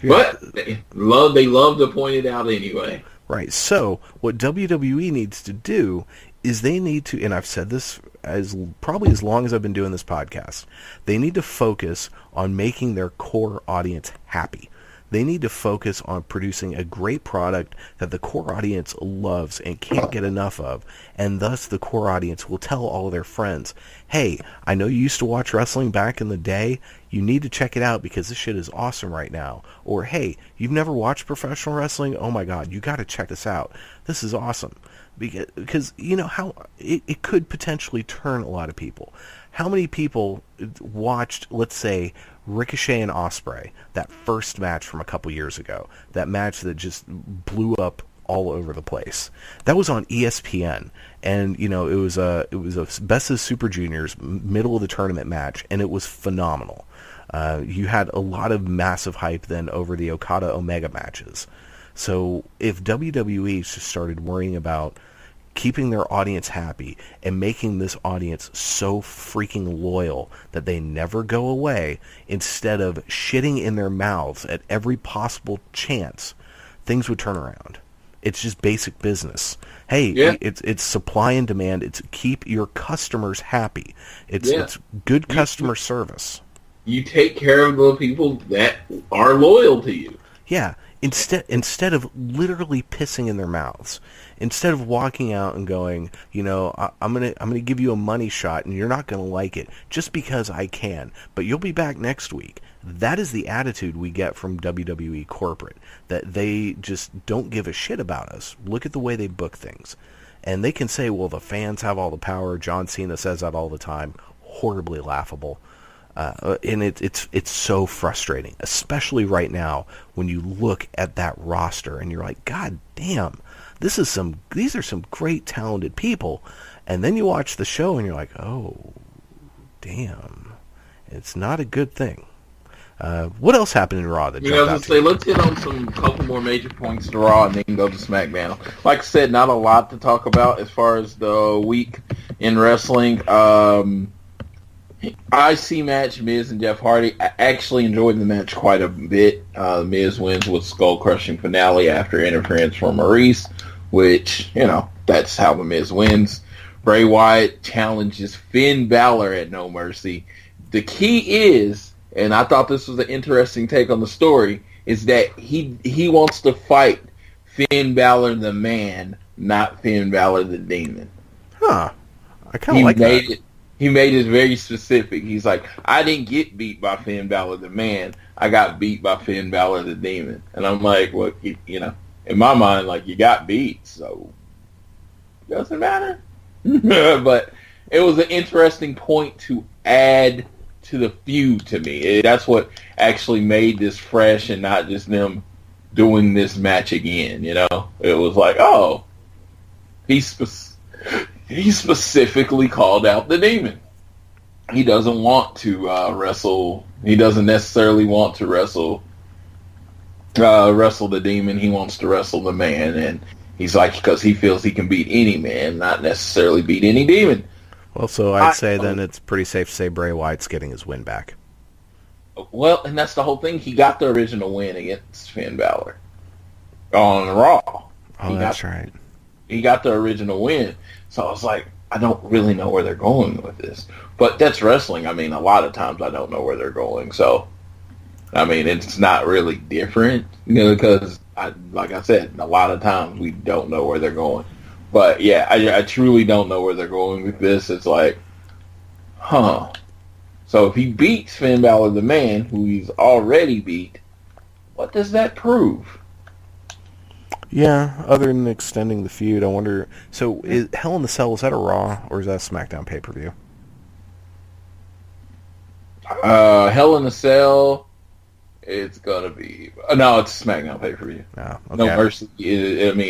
Speaker 4: Yeah. But they love to point it out anyway.
Speaker 5: Right. So what WWE needs to do is they need to, and I've said this probably as long as I've been doing this podcast, they need to focus on making their core audience happy. They need to focus on producing a great product that the core audience loves and can't get enough of, and thus the core audience will tell all of their friends, hey, I know you used to watch wrestling back in the day, you need to check it out because this shit is awesome right now. Or, hey, you've never watched professional wrestling? Oh my god, you got to check this out. This is awesome. Because you know how it could potentially turn a lot of people. How many people watched, let's say, Ricochet and Ospreay, that first match from a couple years ago, that match that just blew up all over the place? That was on ESPN, and it was a Best of Super Juniors middle of the tournament match, and it was phenomenal. You had a lot of massive hype then over the Okada Omega matches. So if WWE just started worrying about keeping their audience happy and making this audience so freaking loyal that they never go away, instead of shitting in their mouths at every possible chance, things would turn around. It's just basic business. Hey, it's supply and demand. It's keep your customers happy. It's good customer service.
Speaker 4: You take care of the people that are loyal to you.
Speaker 5: Yeah. instead of literally pissing in their mouths, instead of walking out and going, I'm gonna give you a money shot and you're not gonna like it just because I can, but you'll be back next week. That is the attitude we get from WWE corporate, that they just don't give a shit about us. Look at the way they book things. And they can say, well, the fans have all the power. John Cena says that all the time. Horribly laughable. And it's so frustrating, especially right now when you look at that roster and you're like, God damn, these are some great talented people. And then you watch the show and you're like, oh, damn, it's not a good thing. What else happened in Raw that jumped out to you?
Speaker 4: Let's hit on some couple more major points to Raw and then go to SmackDown. Like I said, not a lot to talk about as far as the week in wrestling. IC match, Miz and Jeff Hardy. I actually enjoyed the match quite a bit. Miz wins with skull-crushing finale after interference from Maurice, which, that's how the Miz wins. Bray Wyatt challenges Finn Balor at No Mercy. The key is, and I thought this was an interesting take on the story, is that he wants to fight Finn Balor the man, not Finn Balor the demon.
Speaker 5: Huh. I kind of like that.
Speaker 4: He made it very specific. He's like, I didn't get beat by Finn Balor the man. I got beat by Finn Balor the demon. And I'm like, well, in my mind, like, you got beat, so it doesn't matter. But it was an interesting point to add to the feud to me. That's what actually made this fresh and not just them doing this match again, It was like, oh, he specifically called out the demon. He doesn't want to wrestle. He doesn't necessarily want to wrestle the demon. He wants to wrestle the man. And he's like, because he feels he can beat any man, not necessarily beat any demon.
Speaker 5: Well, so I'd say then it's pretty safe to say Bray Wyatt's getting his win back.
Speaker 4: Well, and that's the whole thing. He got the original win against Finn Balor on Raw.
Speaker 5: Oh, that's right.
Speaker 4: He got the original win. So I was like, I don't really know where they're going with this. But that's wrestling. I mean, a lot of times I don't know where they're going. So, I mean, it's not really different, because, like I said, a lot of times we don't know where they're going. But, yeah, I truly don't know where they're going with this. It's like, huh. So if he beats Finn Balor the man, who he's already beat, what does that prove?
Speaker 5: Yeah, other than extending the feud, I wonder... So, Hell in the Cell, is that a Raw, or is that a SmackDown pay-per-view?
Speaker 4: Hell in the Cell, it's gonna be... No, it's a SmackDown pay-per-view.
Speaker 5: Oh, okay.
Speaker 4: No Mercy.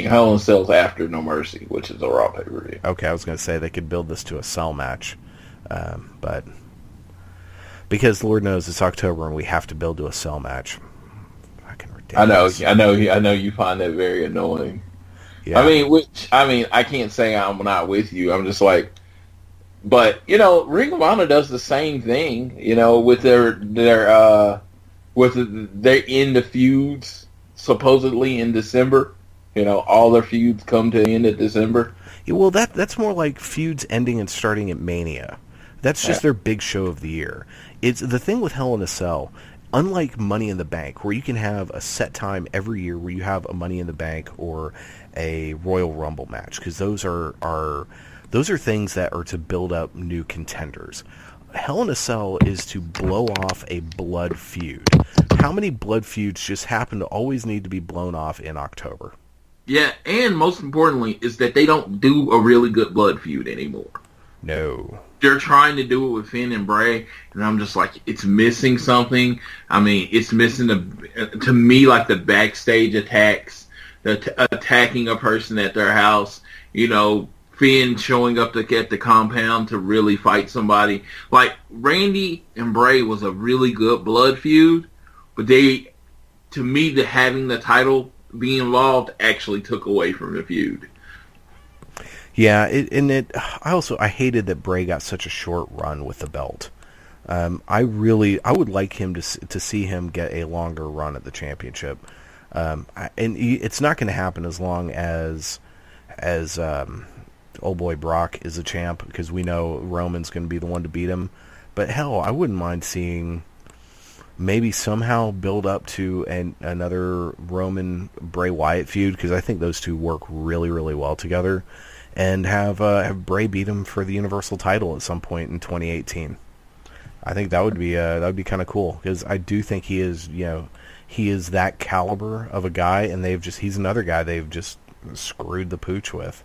Speaker 4: Hell in the Cell's after No Mercy, which is a Raw pay-per-view.
Speaker 5: Okay, I was going to say they could build this to a Cell match, but... Because Lord knows it's October and we have to build to a Cell match.
Speaker 4: I know you find that very annoying.
Speaker 5: Yeah.
Speaker 4: I mean, I can't say I'm not with you. I'm just like, but Ring of Honor does the same thing. With their end of feuds supposedly in December. All their feuds come to the end of December.
Speaker 5: Yeah, well, that's more like feuds ending and starting at Mania. That's just their big show of the year. It's the thing with Hell in a Cell. Unlike Money in the Bank, where you can have a set time every year where you have a Money in the Bank or a Royal Rumble match, because those are things that are to build up new contenders. Hell in a Cell is to blow off a blood feud. How many blood feuds just happen to always need to be blown off in October?
Speaker 4: Yeah, and most importantly is that they don't do a really good blood feud anymore.
Speaker 5: No.
Speaker 4: They're trying to do it with Finn and Bray, and I'm just like, it's missing something. I mean, it's missing, to me, like the backstage attacks, attacking a person at their house, Finn showing up at the compound to really fight somebody. Like, Randy and Bray was a really good blood feud, but to me, having the title be involved actually took away from the feud.
Speaker 5: Yeah, I hated that Bray got such a short run with the belt. I would like him to see him get a longer run at the championship. It's not going to happen as long as old boy Brock is a champ, because we know Roman's going to be the one to beat him. But hell, I wouldn't mind seeing maybe somehow build up to another Roman Bray Wyatt feud, because I think those two work really, really well together, and have Bray beat him for the Universal title at some point in 2018. I think that would be kind of cool, because I do think he is that caliber of a guy, and he's another guy they've just screwed the pooch with.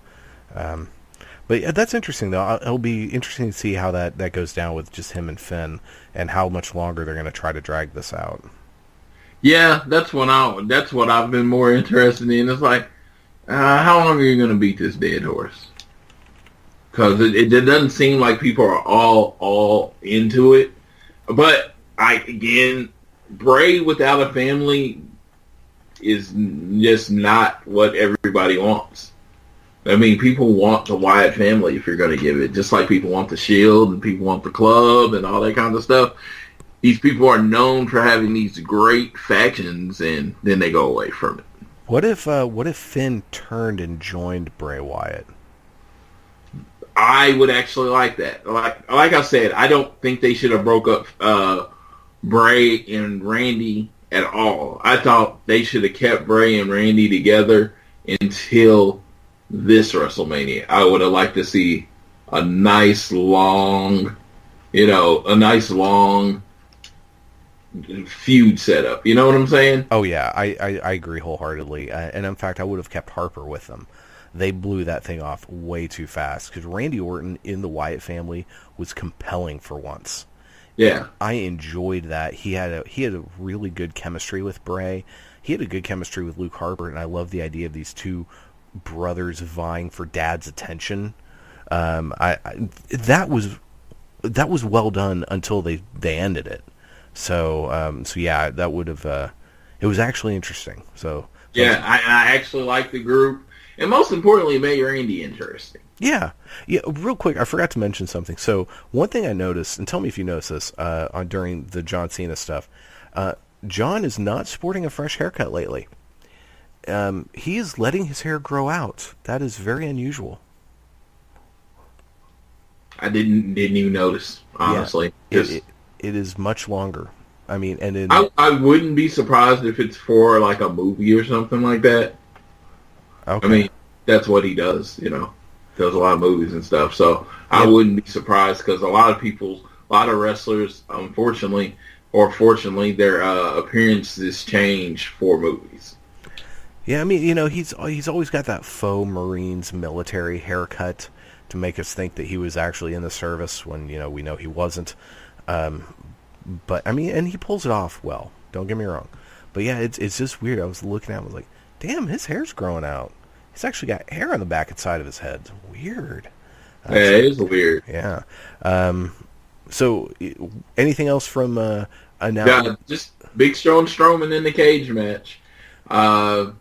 Speaker 5: But yeah, that's interesting, though. It'll be interesting to see how that goes down with just him and Finn, and how much longer they're going to try to drag this out.
Speaker 4: Yeah, that's what I've been more interested in. It's like, how long are you going to beat this dead horse? Because it doesn't seem like people are all into it. But Bray without a family is just not what everybody wants. I mean, people want the Wyatt family if you're going to give it, just like people want the Shield and people want the Club and all that kind of stuff. These people are known for having these great factions, and then they go away from it.
Speaker 5: What if Finn turned and joined Bray Wyatt?
Speaker 4: I would actually like that. Like I said, I don't think they should have broke up Bray and Randy at all. I thought they should have kept Bray and Randy together until this WrestleMania. I would have liked to see a nice long feud setup. You know what I'm saying?
Speaker 5: Oh yeah, I agree wholeheartedly. And in fact, I would have kept Harper with them. They blew that thing off way too fast, because Randy Orton in the Wyatt family was compelling for once.
Speaker 4: Yeah,
Speaker 5: I enjoyed that. He had a really good chemistry with Bray. He had a good chemistry with Luke Harper, and I love the idea of these two brothers vying for Dad's attention. That was well done until they ended it. So yeah, that would have. It was actually interesting. So
Speaker 4: yeah, I actually like the group, and most importantly, it made Randy interesting.
Speaker 5: Yeah. Real quick, I forgot to mention something. So one thing I noticed, and tell me if you noticed this, during the John Cena stuff, John is not sporting a fresh haircut lately. He is letting his hair grow out. That is very unusual.
Speaker 4: I didn't even notice, honestly.
Speaker 5: Yeah, it is much longer. I mean, and
Speaker 4: I wouldn't be surprised if it's for like a movie or something like that. Okay. I mean, that's what he does, does a lot of movies and stuff. So I wouldn't be surprised, because a lot of wrestlers, unfortunately or fortunately, their appearances change for movies.
Speaker 5: Yeah, I mean, he's always got that faux Marines military haircut to make us think that he was actually in the service when, we know he wasn't. But, I mean, and he pulls it off well. Don't get me wrong. But, yeah, it's just weird. I was looking at him, I was like, damn, his hair's growing out. He's actually got hair on the back and side of his head. It's weird.
Speaker 4: Yeah, it is weird.
Speaker 5: Yeah. So, anything else from now?
Speaker 4: Yeah, just Big Show and Strowman in the cage match. I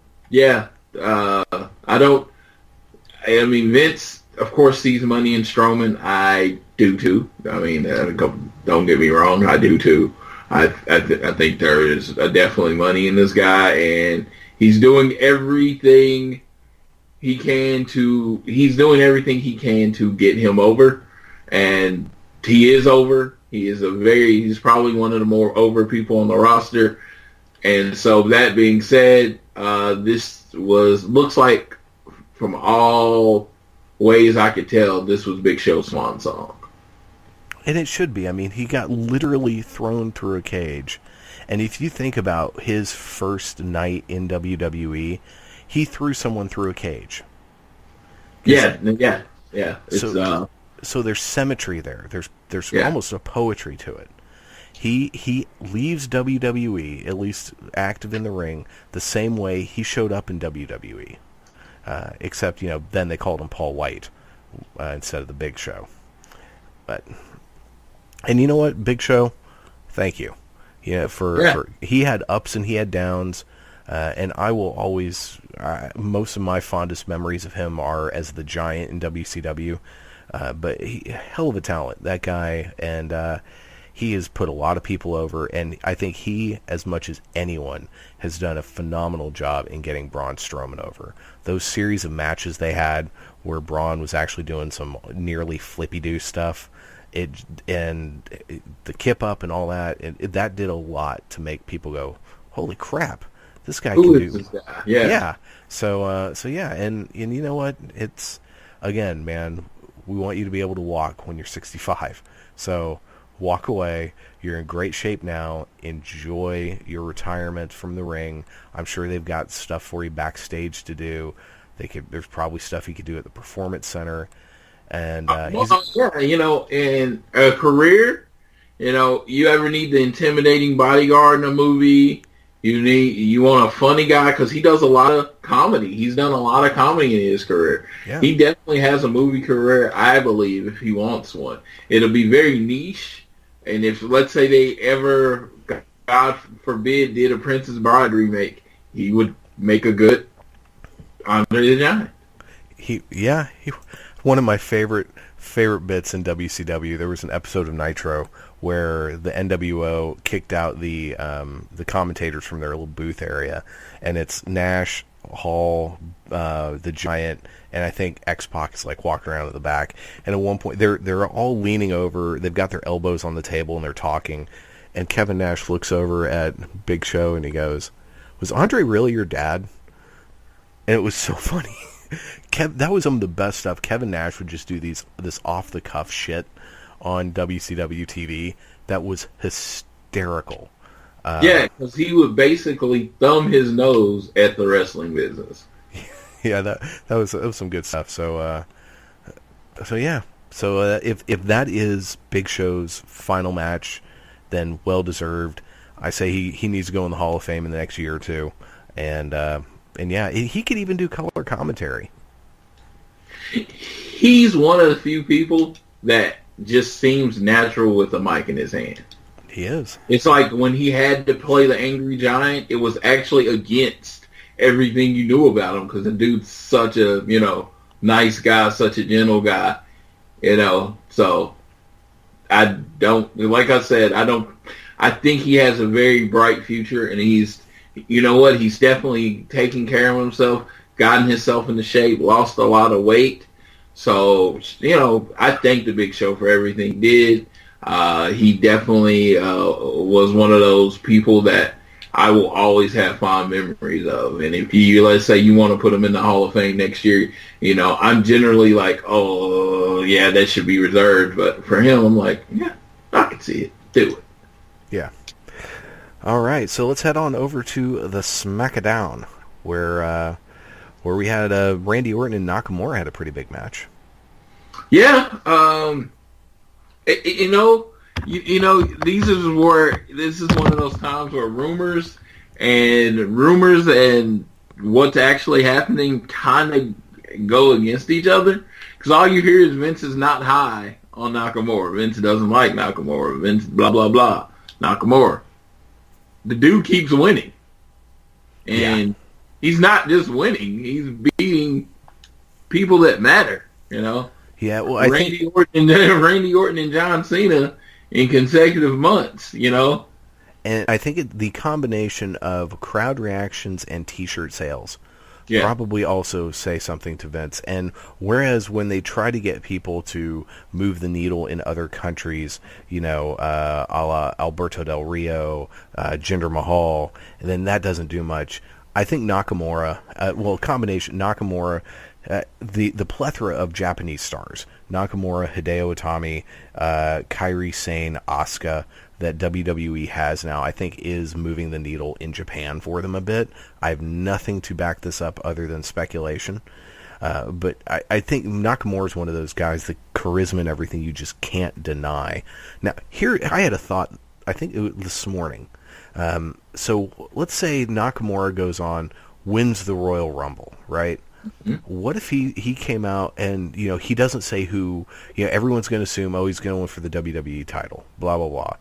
Speaker 4: mean, Vince, of course, sees money in Strowman. I do too. I mean, don't get me wrong, I do too. I think there is definitely money in this guy, and he's doing everything he can to get him over, and he is over. He's probably one of the more over people on the roster. And so that being said, looks like from all ways I could tell, this was Big Show's swan song.
Speaker 5: And it should be. I mean, he got literally thrown through a cage. And if you think about his first night in WWE, he threw someone through a cage.
Speaker 4: Yeah.
Speaker 5: So there's symmetry there. There's almost a poetry to it. He leaves WWE, at least active in the ring, the same way he showed up in WWE. Except, then they called him Paul White instead of the Big Show. And you know what, Big Show? Thank you. For he had ups and he had downs, and I will always most of my fondest memories of him are as the Giant in WCW. But hell of a talent, that guy, and he has put a lot of people over, and I think he, as much as anyone, has done a phenomenal job in getting Braun Strowman over. Those series of matches they had where Braun was actually doing some nearly flippy-do stuff, The kip up and all that, that did a lot to make people go, holy crap, this guy
Speaker 4: Who
Speaker 5: can
Speaker 4: is
Speaker 5: do.
Speaker 4: this guy? Yeah.
Speaker 5: So yeah, and you know what? It's, again, man, we want you to be able to walk when you're 65. So walk away. You're in great shape now. Enjoy your retirement from the ring. I'm sure they've got stuff for you backstage to do. There's probably stuff you could do at the Performance Center. And
Speaker 4: in a career, you ever need the intimidating bodyguard in a movie? You want a funny guy, because he does a lot of comedy. He's done a lot of comedy in his career.
Speaker 5: Yeah.
Speaker 4: He definitely has a movie career, I believe, if he wants one. It'll be very niche. And if, let's say, they ever, God forbid, did a Princess Bride remake, he would make a good Andre the Giant.
Speaker 5: He one of my favorite bits in WCW. There was an episode of Nitro where the NWO kicked out the commentators from their little booth area, and it's Nash, Hall, the Giant, and I think X-Pac is like walking around at the back. And at one point, they're all leaning over. They've got their elbows on the table and they're talking. And Kevin Nash looks over at Big Show and he goes, "Was Andre really your dad?" And it was so funny. That was some of the best stuff. Kevin Nash would just do this off the cuff shit on WCW TV that was hysterical.
Speaker 4: Because he would basically thumb his nose at the wrestling business.
Speaker 5: Yeah, that was some good stuff. So yeah. So if that is Big Show's final match, then well deserved. I say he needs to go in the Hall of Fame in the next year or two, and yeah, he could even do color commentary.
Speaker 4: He's one of the few people that just seems natural with a mic in his hand.
Speaker 5: He is.
Speaker 4: It's like when he had to play the Angry Giant, it was actually against everything you knew about him, because the dude's such a, nice guy, such a gentle guy, So I don't, like I said, I think he has a very bright future, and he's, he's definitely taking care of himself, gotten himself into shape, lost a lot of weight. So, I thank the Big Show for everything he did. He definitely was one of those people that I will always have fond memories of. And if let's say you want to put him in the Hall of Fame next year, I'm generally like, oh, yeah, that should be reserved. But for him, I'm like, yeah, I can see it. Do it.
Speaker 5: Yeah. All right, so let's head on over to the SmackDown, where we had Randy Orton and Nakamura had a pretty big match.
Speaker 4: Yeah, this is one of those times where rumors and what's actually happening kind of go against each other, because all you hear is Vince is not high on Nakamura. Vince doesn't like Nakamura. Vince blah blah blah. Nakamura. The dude keeps winning, and he's not just winning; he's beating people that matter.
Speaker 5: Yeah, well, I think
Speaker 4: Randy Orton and John Cena in consecutive months. And
Speaker 5: I think the combination of crowd reactions and T-shirt sales probably also say something to Vince. And whereas when they try to get people to move the needle in other countries, a la Alberto Del Rio, Jinder Mahal, and then that doesn't do much. I think Nakamura, combination Nakamura, the plethora of Japanese stars, Nakamura, Hideo Itami, Kairi Sane, Asuka, that WWE has now, I think is moving the needle in Japan for them a bit. I have nothing to back this up other than speculation. But I think Nakamura is one of those guys, the charisma and everything you just can't deny. Now, here, I had a thought, I think it was this morning. So let's say Nakamura goes on, wins the Royal Rumble, right? Mm-hmm. What if he came out and, he doesn't say who, everyone's going to assume, he's going for the WWE title, blah, blah, blah.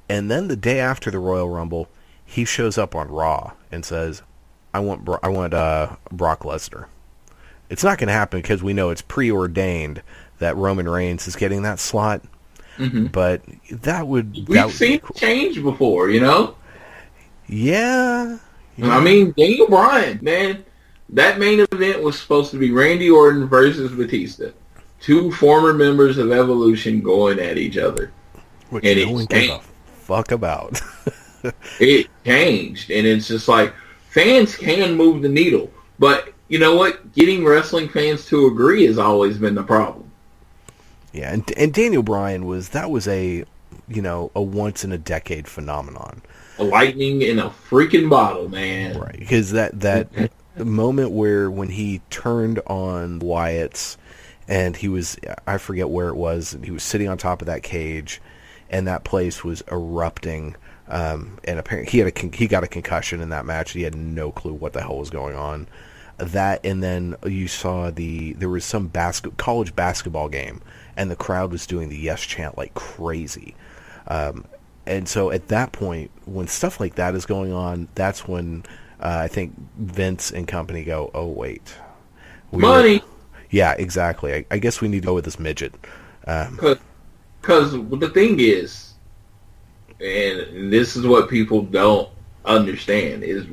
Speaker 5: And then the day after the Royal Rumble, he shows up on Raw and says, I want Brock Lesnar. It's not going to happen because we know it's preordained that Roman Reigns is getting that slot. Mm-hmm. But we've seen cool.
Speaker 4: Change before,
Speaker 5: Yeah.
Speaker 4: I mean, Daniel Bryan, man, that main event was supposed to be Randy Orton versus Batista. two former members of Evolution going at each other.
Speaker 5: Which
Speaker 4: and
Speaker 5: no one gave a fuck about.
Speaker 4: It changed, and it's just like, fans can move the needle, but you know what? Getting wrestling fans to agree has always been the problem.
Speaker 5: Yeah, and Daniel Bryan was a once in a decade phenomenon.
Speaker 4: A lightning in a freaking bottle, man.
Speaker 5: Right, because that moment when he turned on Wyatt's, and he was, I forget where it was, he was sitting on top of that cage, and that place was erupting. And apparently he got a concussion in that match. He had no clue what the hell was going on. That, and then you saw there was some college basketball game, and the crowd was doing the yes chant like crazy. And so at that point, when stuff like that is going on, that's when I think Vince and company go, oh wait,
Speaker 4: money.
Speaker 5: Yeah, exactly. I guess we need to go with this midget.
Speaker 4: Because the thing is, and this is what people don't understand, is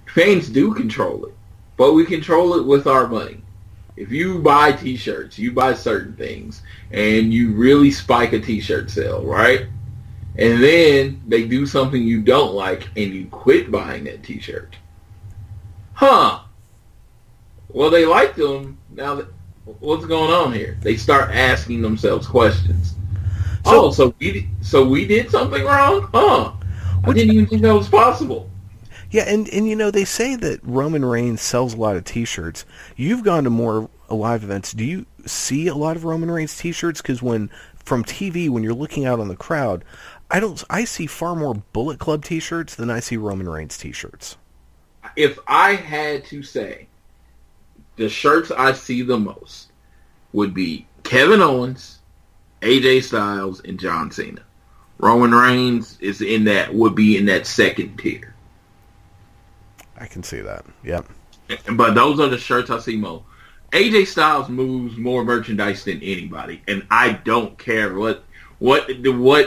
Speaker 4: fans do control it, but we control it with our money. If you buy T-shirts, you buy certain things, and you really spike a T-shirt sale, right? And then they do something you don't like, and you quit buying that T-shirt. Huh. Well, they liked them. Now, what's going on here? They start asking themselves questions. So we did something wrong? Huh. I didn't even think that was possible.
Speaker 5: Yeah, and they say that Roman Reigns sells a lot of T-shirts. You've gone to more live events. Do you see a lot of Roman Reigns T-shirts? Because from TV, when you're looking out on the crowd, I see far more Bullet Club T-shirts than I see Roman Reigns T-shirts.
Speaker 4: If I had to say, the shirts I see the most would be Kevin Owens, AJ Styles, and John Cena. Roman Reigns would be in that second tier.
Speaker 5: I can see that. Yep.
Speaker 4: But those are the shirts I see most. AJ Styles moves more merchandise than anybody, and I don't care what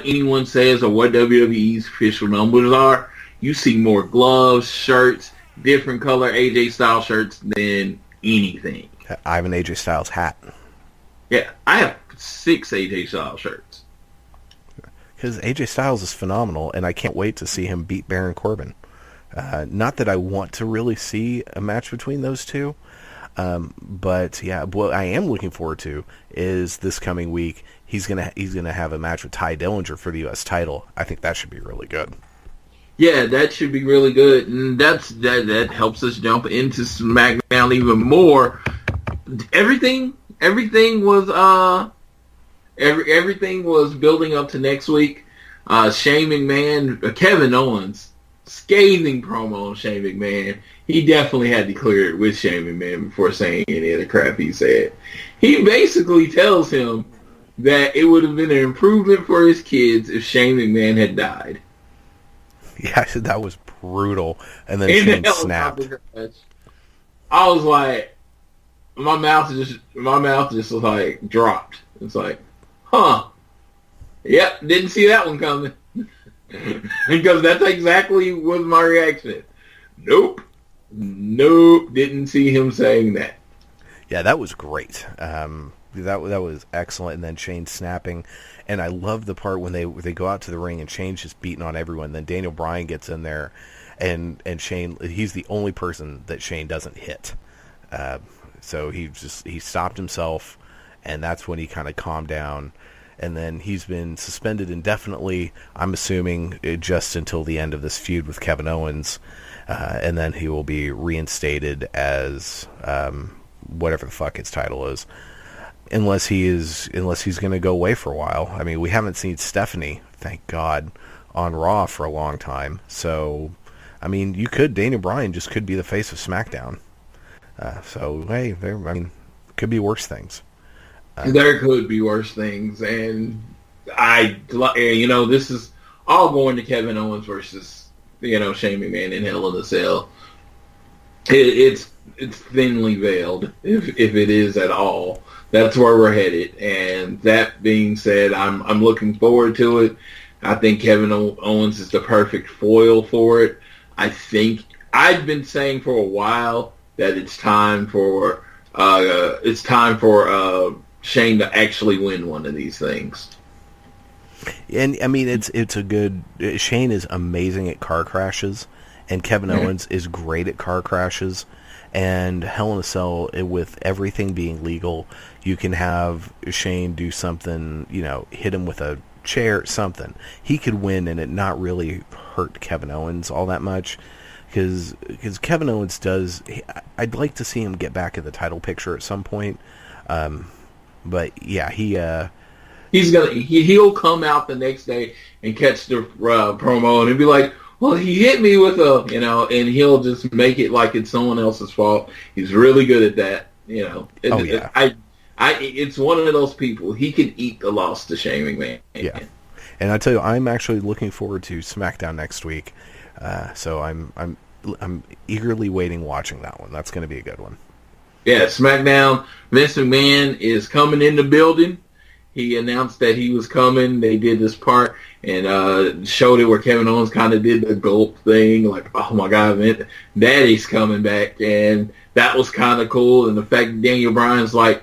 Speaker 4: anyone says or what WWE's official numbers are. You see more gloves, shirts, different color AJ Styles shirts than anything.
Speaker 5: I have an AJ Styles hat.
Speaker 4: Yeah, I have 6 AJ Styles shirts.
Speaker 5: Because AJ Styles is phenomenal, and I can't wait to see him beat Baron Corbin. Not that I want to really see a match between those two, but yeah, what I am looking forward to is this coming week. He's gonna have a match with Ty Dillinger for the U.S. title. I think that should be really good.
Speaker 4: Yeah, that should be really good, and that helps us jump into SmackDown even more. Everything was everything was building up to next week. Shane McMahon, Kevin Owens, scathing promo on Shane McMahon. He definitely had to clear it with Shane McMahon before saying any of the crap he said. He basically tells him that it would have been an improvement for his kids if Shane McMahon had died.
Speaker 5: Yeah, that was brutal. And then Shane snapped.
Speaker 4: I was like, my mouth just was like dropped. It's like, huh? Yep, didn't see that one coming. Because that's exactly was my reaction. Nope, didn't see him saying that.
Speaker 5: Yeah, that was great. That was excellent. And then Shane snapping, and I love the part when they go out to the ring and Shane's just beating on everyone. Then Daniel Bryan gets in there, and Shane, he's the only person that Shane doesn't hit. So he stopped himself, and that's when he kind of calmed down. And then he's been suspended indefinitely, I'm assuming, just until the end of this feud with Kevin Owens. And then he will be reinstated as whatever the fuck his title is. Unless he's going to go away for a while. I mean, we haven't seen Stephanie, thank God, on Raw for a long time. So, I mean, Daniel Bryan just could be the face of SmackDown. So, hey, could be worse things.
Speaker 4: There could be worse things, and this is all going to Kevin Owens versus, Shane McMahon in Hell in a Cell. It's thinly veiled, if it is at all. That's where we're headed, and that being said, I'm looking forward to it. I think Kevin Owens is the perfect foil for it. I think I've been saying for a while that it's time for Shane to actually win one of these things.
Speaker 5: And I mean, it's a good. Shane is amazing at car crashes, and Kevin Owens is great at car crashes. And Hell in a Cell, with everything being legal, you can have Shane do something, hit him with a chair, something. He could win and it not really hurt Kevin Owens all that much. Because Kevin Owens does... I'd like to see him get back in the title picture at some point. But, yeah,
Speaker 4: he'll come out the next day and catch the promo and he'll be like, well, he hit me with and he'll just make it like it's someone else's fault. He's really good at that, It's one of those people. He can eat the loss to Shane McMahon.
Speaker 5: Yeah, and I tell you, I'm actually looking forward to SmackDown next week. So I'm eagerly watching that one. That's going to be a good one.
Speaker 4: Yeah, SmackDown. Vince McMahon is coming in the building. He announced that he was coming. They did this part and showed it where Kevin Owens kind of did the gulp thing, like, oh my God, Daddy's coming back, and that was kind of cool. And the fact that Daniel Bryan's like,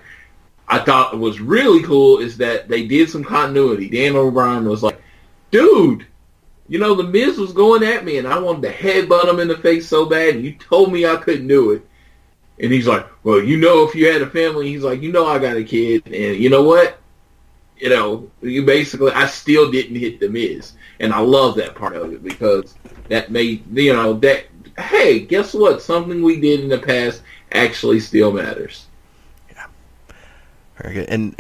Speaker 4: I thought was really cool is that they did some continuity. Daniel Bryan was like, dude, the Miz was going at me and I wanted to headbutt him in the face so bad, and you told me I couldn't do it. And he's like, well, if you had a family, he's like, I got a kid, and you know what? You basically, I still didn't hit the Miz, and I love that part of it because that made, that, hey, guess what? Something we did in the past actually still matters.
Speaker 5: Yeah. Very good. And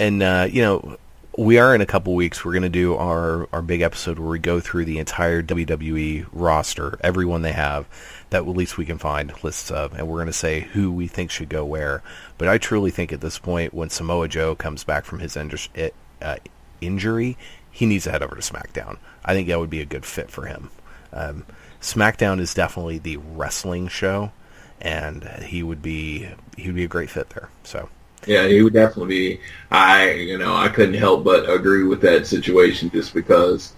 Speaker 5: we are in a couple weeks, we're going to do our big episode where we go through the entire WWE roster, everyone they have, that at least we can find lists of, and we're going to say who we think should go where. But I truly think at this point, when Samoa Joe comes back from his injury, he needs to head over to SmackDown. I think that would be a good fit for him. SmackDown is definitely the wrestling show, and he would be a great fit there. So
Speaker 4: yeah, he would definitely be. I couldn't help but agree with that situation just because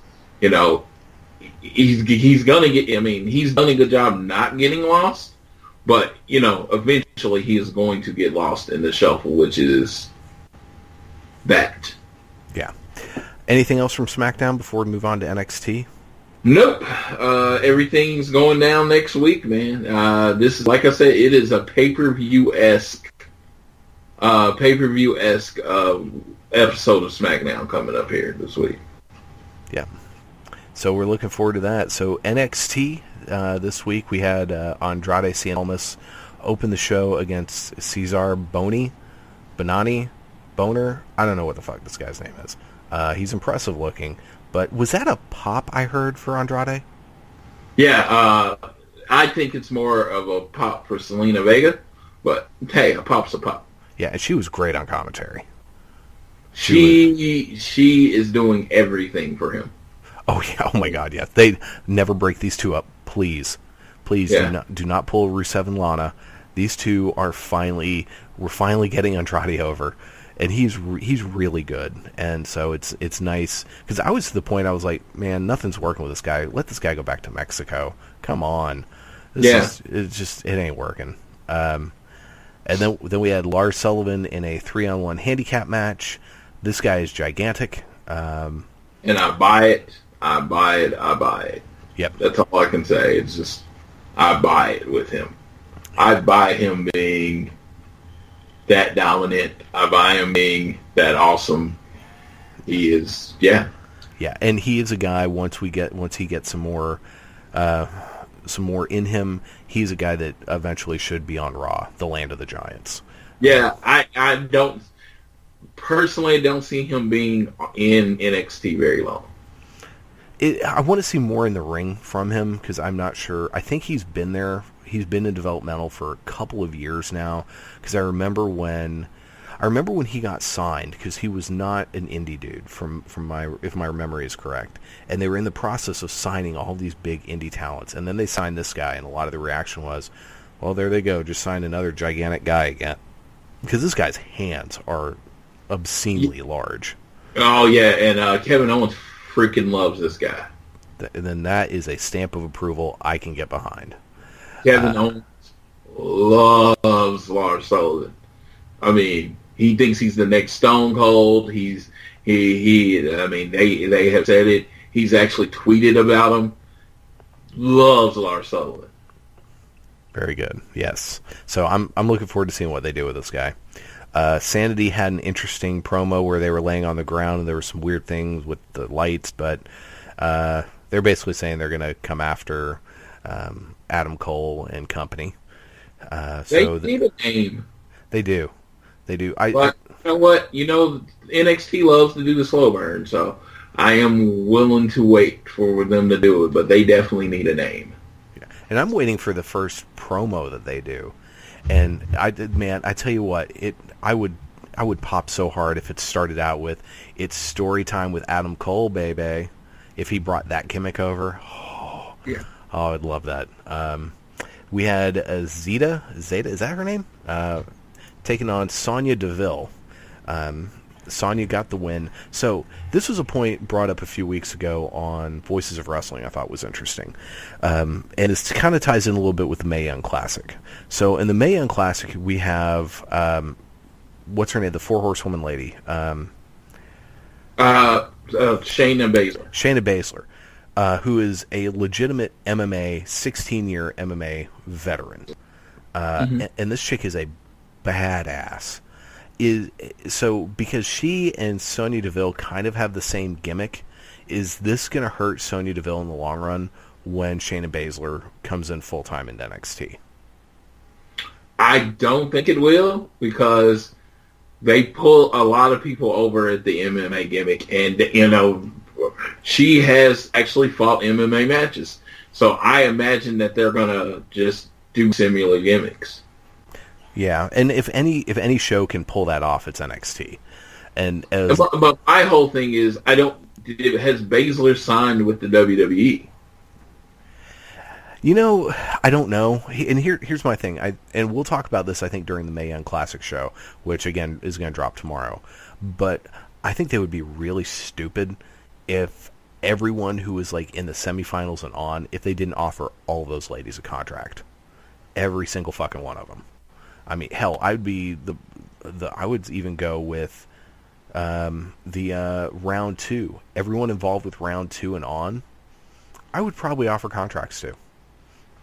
Speaker 4: he's gonna get. I mean, he's done a good job not getting lost, but eventually he is going to get lost in the shuffle, which is that.
Speaker 5: Yeah. Anything else from SmackDown before we move on to NXT?
Speaker 4: Nope. Everything's going down next week, man. This is, like I said, it is a pay-per-view-esque episode of SmackDown coming up here this week.
Speaker 5: Yeah. So we're looking forward to that. So NXT this week we had Andrade Cien Almas open the show against Cesar Bononi. Boner? I don't know what the fuck this guy's name is. He's impressive looking, but was that a pop I heard for Andrade?
Speaker 4: Yeah, I think it's more of a pop for Selena Vega, but hey, a pop's a pop.
Speaker 5: Yeah, and she was great on commentary.
Speaker 4: She is doing everything for him.
Speaker 5: Oh yeah, oh my God, yeah. They never break these two up, please. Yeah. do not pull Rusev and Lana. These two we're finally getting Andrade over. And he's really good, and so it's nice because I was to the point I was like, man, nothing's working with this guy. Let this guy go back to Mexico. Come on, it ain't working. And then we had Lars Sullivan in a 3-on-1 handicap match. This guy is gigantic,
Speaker 4: and I buy it.
Speaker 5: Yep,
Speaker 4: that's all I can say. It's just I buy it with him. I buy him being that dominant. I buy him being that awesome. He is, yeah,
Speaker 5: and he is a guy. Once he gets some more in him, he's a guy that eventually should be on Raw, the land of the Giants.
Speaker 4: Yeah, I don't see him being in NXT very long.
Speaker 5: I want to see more in the ring from him because I'm not sure. I think he's been there. He's been in developmental for a couple of years now because I remember when he got signed because he was not an indie dude if my memory is correct, and they were in the process of signing all these big indie talents, and then they signed this guy, and a lot of the reaction was, well, there they go, just signed another gigantic guy again, because this guy's hands are obscenely large.
Speaker 4: Oh yeah, and Kevin Owens freaking loves this guy.
Speaker 5: And then that is a stamp of approval I can get behind.
Speaker 4: Kevin Owens loves Lars Sullivan. I mean, He thinks he's the next Stone Cold. I mean, they have said it. He's actually tweeted about him. Loves Lars Sullivan.
Speaker 5: Very good. Yes. So I'm looking forward to seeing what they do with this guy. Sanity had an interesting promo where they were laying on the ground and there were some weird things with the lights, but they're basically saying they're going to come after Adam Cole and company.
Speaker 4: They need a name.
Speaker 5: They do.
Speaker 4: You know what? NXT loves to do the slow burn, so I am willing to wait for them to do it, but they definitely need a name.
Speaker 5: Yeah. And I'm waiting for the first promo that they do. And I tell you what, I would pop so hard if it started out with, it's story time with Adam Cole, baby. If he brought that gimmick over, I'd love that. We had Zeta, is that her name? Taking on Sonya Deville. Sonya got the win. So this was a point brought up a few weeks ago on Voices of Wrestling I thought was interesting. And it kind of ties in a little bit with the Mae Young Classic. So in the Mae Young Classic, we have, what's her name? The Four Horsewoman lady.
Speaker 4: Shayna Baszler.
Speaker 5: Shayna Baszler, who is a legitimate MMA, 16-year MMA veteran. And this chick is a badass. So because she and Sonya Deville kind of have the same gimmick, is this going to hurt Sonya Deville in the long run when Shayna Baszler comes in full-time in NXT?
Speaker 4: I don't think it will, because they pull a lot of people over at the MMA gimmick, and she has actually fought MMA matches. So I imagine that they're going to just do similar gimmicks.
Speaker 5: Yeah, and if any show can pull that off, it's NXT.
Speaker 4: But my whole thing is, has Baszler signed with the WWE?
Speaker 5: I don't know. And here's my thing. And we'll talk about this, I think, during the Mae Young Classic show, which again is going to drop tomorrow. But I think they would be really stupid if everyone who was like in the semifinals and on, if they didn't offer all those ladies a contract, every single fucking one of them. I mean, hell, I'd be I would even go with the round 2. Everyone involved with round 2 and on, I would probably offer contracts to.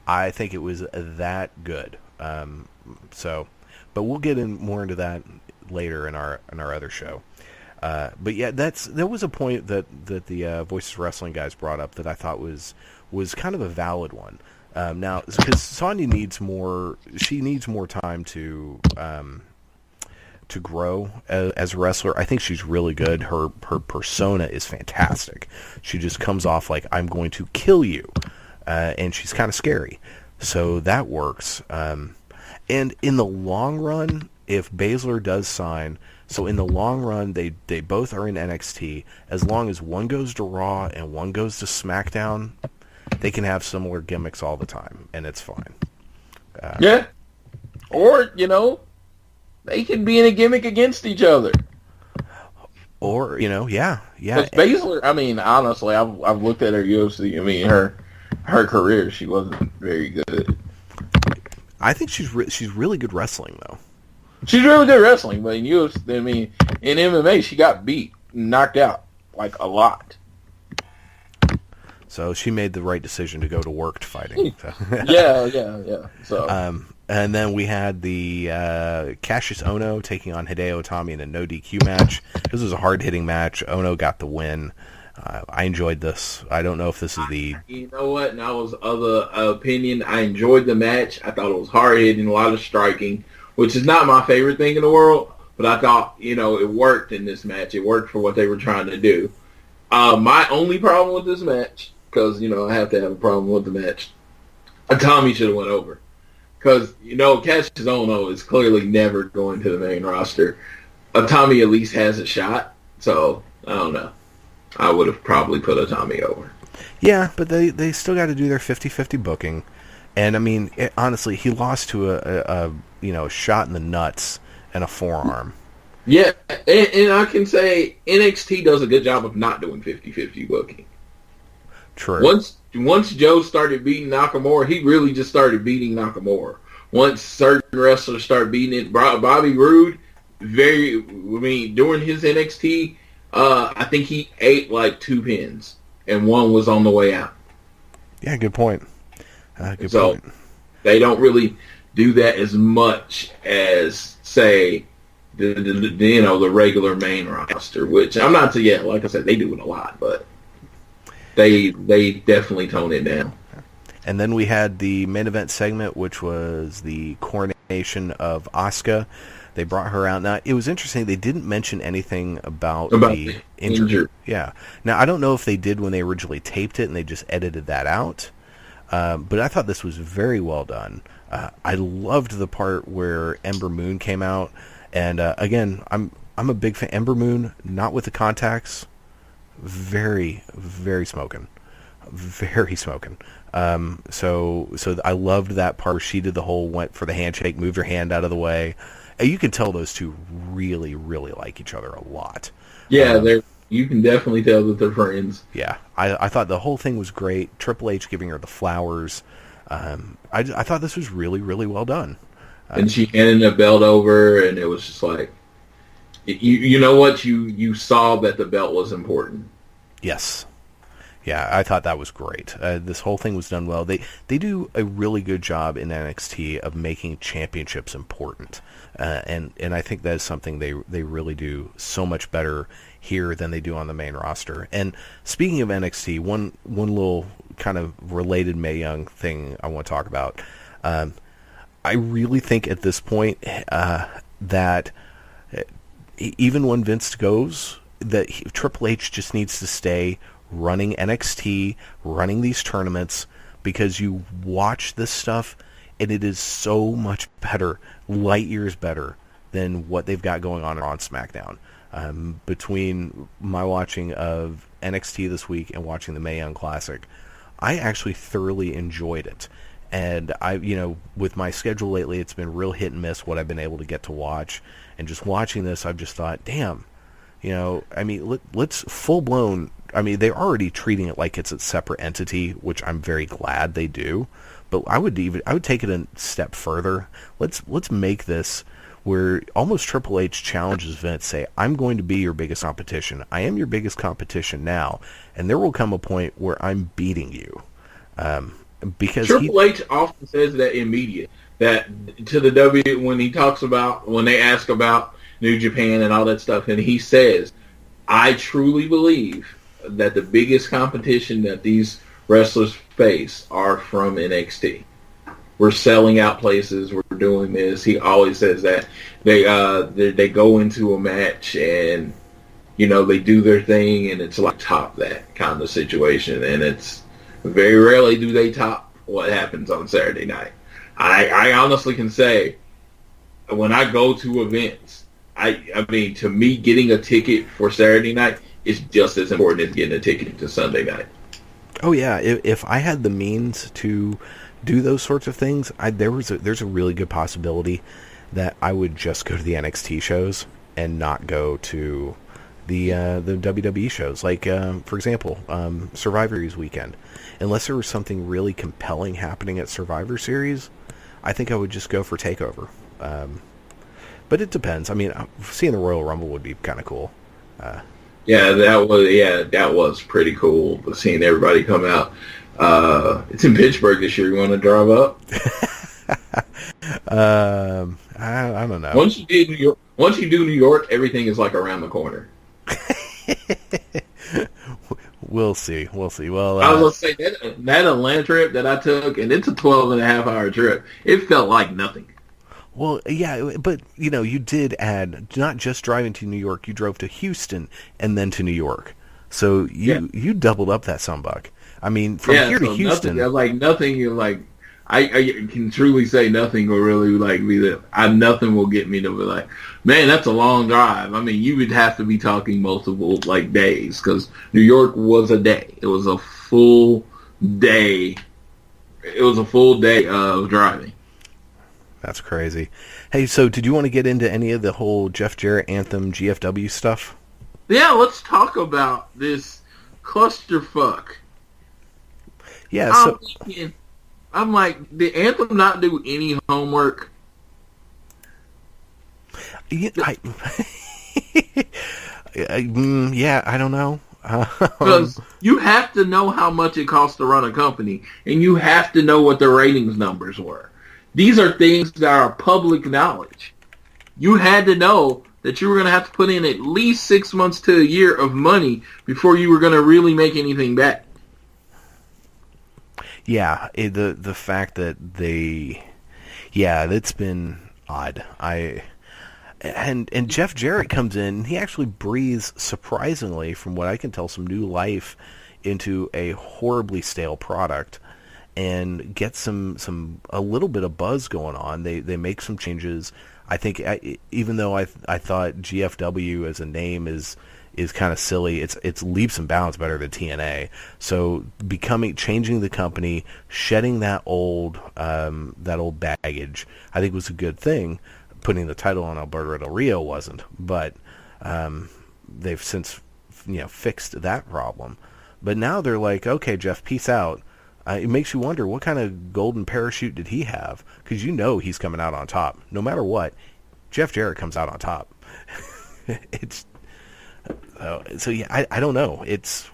Speaker 5: I think it was that good. But we'll get more into that later in our other show. But yeah, there was a point that the Voices of Wrestling guys brought up that I thought was kind of a valid one. Now, because Sonya needs more time to grow as a wrestler. I think she's really good. Her persona is fantastic. She just comes off like, I'm going to kill you, and she's kind of scary. So that works. And in the long run, if Baszler does sign, so in the long run, they both are in NXT. As long as one goes to Raw and one goes to SmackDown, they can have similar gimmicks all the time, and it's fine.
Speaker 4: Yeah. Or, they can be in a gimmick against each other.
Speaker 5: Or, yeah.
Speaker 4: Because Baszler, I mean, honestly, I've looked at her UFC. I mean, her career, she wasn't very good.
Speaker 5: I think she's really good wrestling, though.
Speaker 4: She's really good wrestling, but in UFC, I mean, in MMA, she got beat, knocked out, like, a lot.
Speaker 5: So she made the right decision to go to worked fighting.
Speaker 4: Yeah. So.
Speaker 5: And then we had the Cassius Ohno taking on Hideo Itami in a no DQ match. This was a hard-hitting match. Ohno got the win. I enjoyed this. I don't know if this is the...
Speaker 4: You know what? And I was of the opinion. I enjoyed the match. I thought it was hard-hitting, a lot of striking, which is not my favorite thing in the world. But I thought, it worked in this match. It worked for what they were trying to do. My only problem with this match, because, I have to have a problem with the match, Tommy should have went over. Because, Cassius Ohno is clearly never going to the main roster. Tommy at least has a shot, so, I don't know. I would have probably put Tommy over.
Speaker 5: Yeah, but they still got to do their 50-50 booking. And, I mean, honestly, he lost to a shot in the nuts and a forearm.
Speaker 4: Yeah, and I can say NXT does a good job of not doing 50-50 booking.
Speaker 5: True.
Speaker 4: Once Joe started beating Nakamura, he really just started beating Nakamura. Once certain wrestlers start beating it, Bobby Roode, during his NXT, I think he ate like 2 pins, and one was on the way out.
Speaker 5: Yeah, good point. Good point.
Speaker 4: They don't really do that as much as, say, the regular main roster, which I'm not saying, yeah, like I said, they do it a lot, but they definitely tone it down.
Speaker 5: And then we had the main event segment, which was the coronation of Asuka. They brought her out. Now, it was interesting. They didn't mention anything about the injury. Yeah. Now, I don't know if they did when they originally taped it and they just edited that out. But I thought this was very well done. I loved the part where Ember Moon came out. And again, I'm a big fan. Ember Moon, not with the contacts, very, very smoking. Very smoking. So I loved that part where she did the whole, went for the handshake, moved her hand out of the way. You can tell those two really, really like each other a lot.
Speaker 4: Yeah, you can definitely tell that they're friends.
Speaker 5: Yeah, I thought the whole thing was great. Triple H giving her the flowers. I thought this was really, really well done.
Speaker 4: And she handed the belt over, and it was just like, you know what? You saw that the belt was important.
Speaker 5: Yes. Yeah, I thought that was great. This whole thing was done well. They do a really good job in NXT of making championships important, and I think that is something they really do so much better here than they do on the main roster. And speaking of NXT, one little kind of related Mae Young thing I want to talk about. I really think at this point that even when Vince goes, that Triple H just needs to stay running NXT, running these tournaments, because you watch this stuff and it is so much better, light years better than what they've got going on SmackDown. Between my watching of NXT this week and watching the Mae Young Classic, I actually thoroughly enjoyed it. And with my schedule lately, it's been real hit and miss what I've been able to get to watch. And just watching this, I've just thought, damn, let's full blown. I mean, they're already treating it like it's a separate entity, which I'm very glad they do. But I would take it a step further. Let's make this where almost Triple H challenges Vince, say, I'm going to be your biggest competition. I am your biggest competition now, and there will come a point where I'm beating you. Because
Speaker 4: Triple H often says that in media, that to the when they ask about New Japan and all that stuff, and he says, I truly believe that the biggest competition that these wrestlers face are from NXT. We're selling out places. We're doing this. He always says that they go into a match and they do their thing, and it's like top that kind of situation. And it's very rarely do they top what happens on Saturday night. I honestly can say when I go to events, I mean, to me, getting a ticket for Saturday night is just as important as getting a ticket to Sunday night.
Speaker 5: Oh yeah, if I had the means to do those sorts of things, there's a really good possibility that I would just go to the NXT shows and not go to the WWE shows. Like for example, Survivor Series weekend. Unless there was something really compelling happening at Survivor Series, I think I would just go for TakeOver. But it depends. I mean, seeing the Royal Rumble would be kind of cool.
Speaker 4: That was pretty cool. Seeing everybody come out. It's in Pittsburgh this year. You want to drive up?
Speaker 5: I don't know.
Speaker 4: Once you do New York, everything is like around the corner.
Speaker 5: We'll see. Well,
Speaker 4: I was going to say that Atlanta trip that I took, and it's a 12.5-hour trip. It felt like nothing.
Speaker 5: Well, yeah, but you did add not just driving to New York. You drove to Houston and then to New York, so you doubled up that sunbuck. I mean, from here to Houston,
Speaker 4: nothing. I can truly say nothing will really be that. Nothing will get me to be like, man, that's a long drive. I mean, you would have to be talking multiple days, because New York was a day. It was a full day. It was a full day of driving.
Speaker 5: That's crazy. Hey, so did you want to get into any of the whole Jeff Jarrett Anthem GFW stuff?
Speaker 4: Yeah, let's talk about this clusterfuck.
Speaker 5: Yeah,
Speaker 4: I'm like, did Anthem not do any homework?
Speaker 5: Yeah, I don't know.
Speaker 4: Because you have to know how much it costs to run a company, and you have to know what the ratings numbers were. These are things that are public knowledge. You had to know that you were going to have to put in at least 6 months to a year of money before you were going to really make anything back.
Speaker 5: Yeah, the fact that that's been odd. And Jeff Jarrett comes in, and he actually breathes, surprisingly, from what I can tell, some new life into a horribly stale product, and gets a little bit of buzz going on. They make some changes. I think even though I thought GFW as a name is kind of silly, it's leaps and bounds better than TNA. So changing the company, shedding that old baggage, I think was a good thing. Putting the title on Alberto Del Rio wasn't, but they've since fixed that problem. But now they're like, okay, Jeff, peace out. It makes you wonder, what kind of golden parachute did he have? Because he's coming out on top. No matter what, Jeff Jarrett comes out on top. It's so yeah, I don't know. It's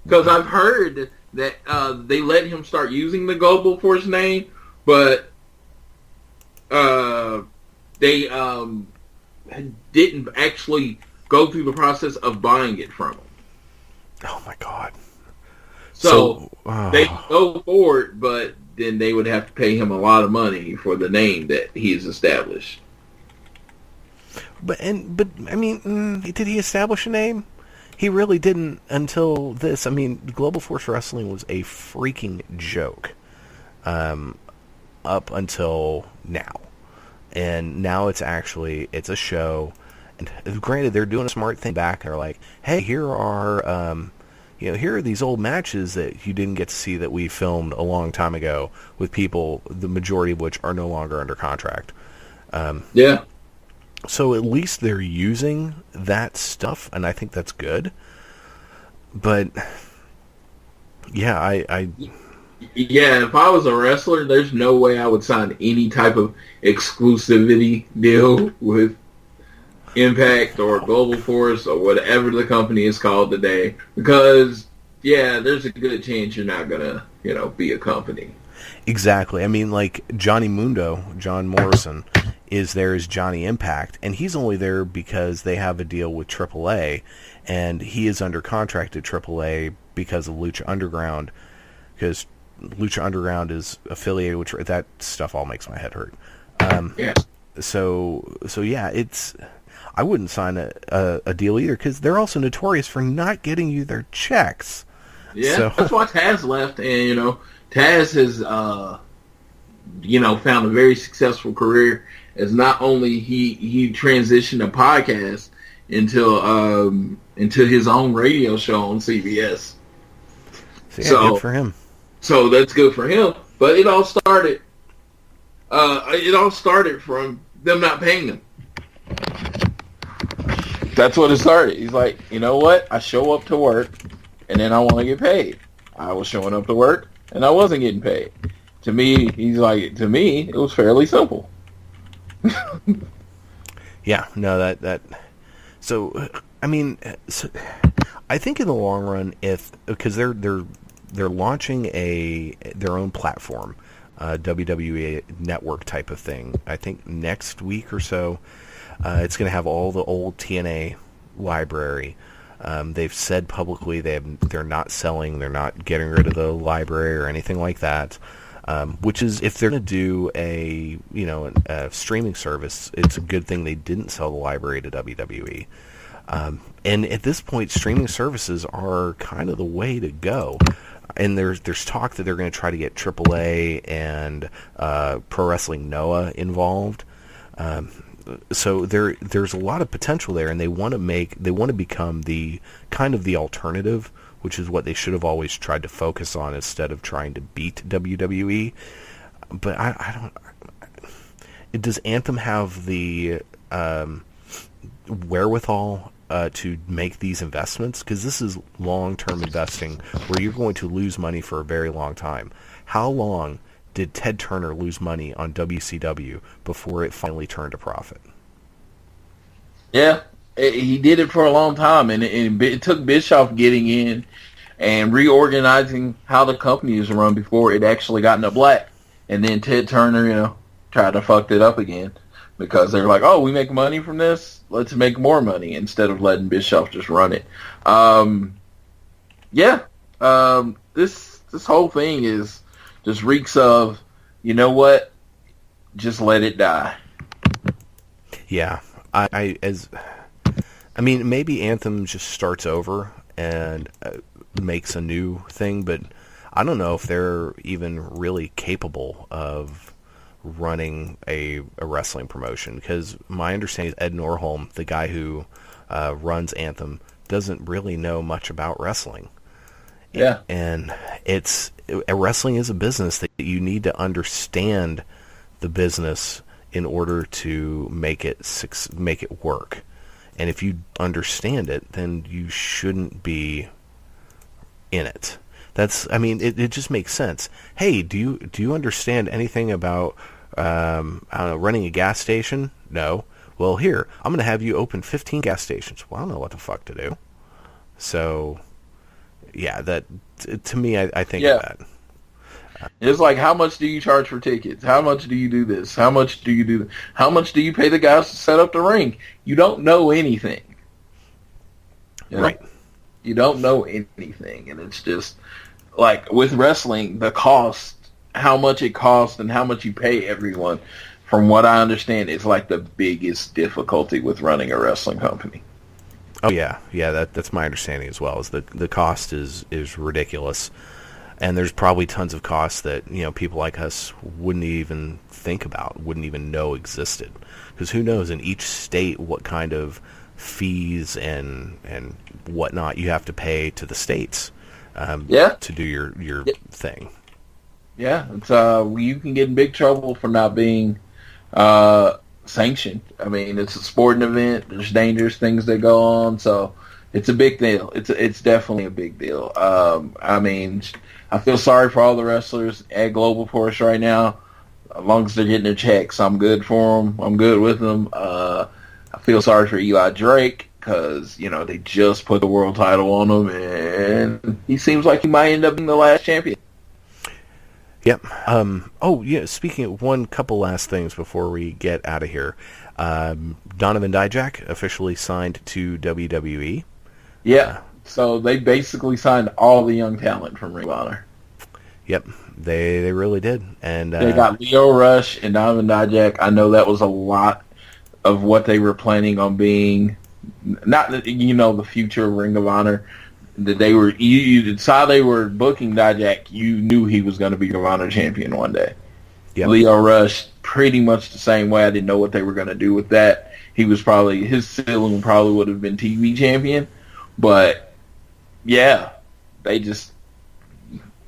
Speaker 4: because I've heard that they let him start using the Global Force name, but they didn't actually go through the process of buying it from him.
Speaker 5: Oh my God.
Speaker 4: So they go forward, but then they would have to pay him a lot of money for the name that he has established.
Speaker 5: But I mean, did he establish a name? He really didn't until this. I mean, Global Force Wrestling was a freaking joke up until now. And now it's a show. And granted, they're doing a smart thing back. They're like, hey, here are these old matches that you didn't get to see that we filmed a long time ago with people, the majority of which are no longer under contract.
Speaker 4: Yeah.
Speaker 5: So at least they're using that stuff, and I think that's good. But yeah,
Speaker 4: Yeah, if I was a wrestler, there's no way I would sign any type of exclusivity deal with Impact or Global Force or whatever the company is called today, because there's a good chance you're not gonna be a company.
Speaker 5: Exactly. I mean, like Johnny Mundo, John Morrison, is there as Johnny Impact, and he's only there because they have a deal with AAA, and he is under contract at AAA because of Lucha Underground, because Lucha Underground is affiliated with that stuff. All makes my head hurt. So yeah, I wouldn't sign a deal either, because they're also notorious for not getting you their checks.
Speaker 4: Yeah,
Speaker 5: so
Speaker 4: that's why Taz left, and Taz has found a very successful career as not only he transitioned a podcast into his own radio show on CBS.
Speaker 5: So good for him.
Speaker 4: So that's good for him. But it all started from them not paying him. That's what it started. He's like, you know what? I show up to work, and then I want to get paid. I was showing up to work, and I wasn't getting paid. To me, it was fairly simple.
Speaker 5: Yeah, no, that. So, I mean, I think in the long run, because they're launching their own platform, WWE Network type of thing. I think next week or so, it's going to have all the old TNA library. They've said publicly they're not selling, they're not getting rid of the library or anything like that. Which is, if they're going to do a streaming service, it's a good thing they didn't sell the library to WWE. And at this point, streaming services are kind of the way to go. And there's talk that they're going to try to get AAA and Pro Wrestling Noah involved. So there's a lot of potential there, and they want to become the kind of the alternative, which is what they should have always tried to focus on instead of trying to beat WWE. But I don't. Does Anthem have the wherewithal to make these investments? Because this is long-term investing where you're going to lose money for a very long time. How long did Ted Turner lose money on WCW before it finally turned a profit?
Speaker 4: Yeah, he did it for a long time, and it took Bischoff getting in and reorganizing how the company is run before it actually got into black. And then Ted Turner, tried to fuck it up again because they're like, oh, we make money from this, let's make more money instead of letting Bischoff just run it. This whole thing is just reeks of, you know what, just let it die.
Speaker 5: Yeah, maybe Anthem just starts over and makes a new thing, but I don't know if they're even really capable of running a wrestling promotion, because my understanding is Ed Norholm, the guy who runs Anthem, doesn't really know much about wrestling.
Speaker 4: Yeah.
Speaker 5: And wrestling is a business that you need to understand the business in order to make it work. And if you understand it, then you shouldn't be in it. It just makes sense. Hey, do you understand anything about running a gas station? No. Well, here, I'm going to have you open 15 gas stations. Well, I don't know what the fuck to do. So, yeah, that to me, I think of that.
Speaker 4: It's like, how much do you charge for tickets? How much do you do this? How much do you do that? How much do you pay the guys to set up the ring? You don't know anything.
Speaker 5: Right.
Speaker 4: You don't know anything. And it's just, like, with wrestling, the cost, how much it costs and how much you pay everyone, from what I understand, is like the biggest difficulty with running a wrestling company.
Speaker 5: Oh, yeah. Yeah, that's my understanding as well, is the cost is ridiculous. And there's probably tons of costs that, people like us wouldn't even think about, wouldn't even know existed. Because who knows in each state what kind of fees and whatnot you have to pay to the states to do your thing.
Speaker 4: Yeah, it's you can get in big trouble for not being sanctioned. I mean, it's a sporting event. There's dangerous things that go on, so it's a big deal. It's definitely a big deal. I feel sorry for all the wrestlers at Global Force right now. As long as they're getting their checks, I'm good for them. I'm good with them. I feel sorry for Eli Drake because, they just put the world title on him, and he seems like he might end up being the last champion.
Speaker 5: Yep. Speaking of one couple last things before we get out of here. Donovan Dijak officially signed to WWE.
Speaker 4: Yeah. So they basically signed all the young talent from Ring of Honor.
Speaker 5: Yep, they really did, and
Speaker 4: they got Leo Rush and Donovan Dijak. I know that was a lot of what they were planning on being. Not the future of Ring of Honor. That they were. You saw they were booking Dijak. You knew he was going to be Ring of Honor champion one day. Yep. Leo Rush, pretty much the same way. I didn't know what they were going to do with that. His ceiling probably would have been TV champion, but. Yeah, they just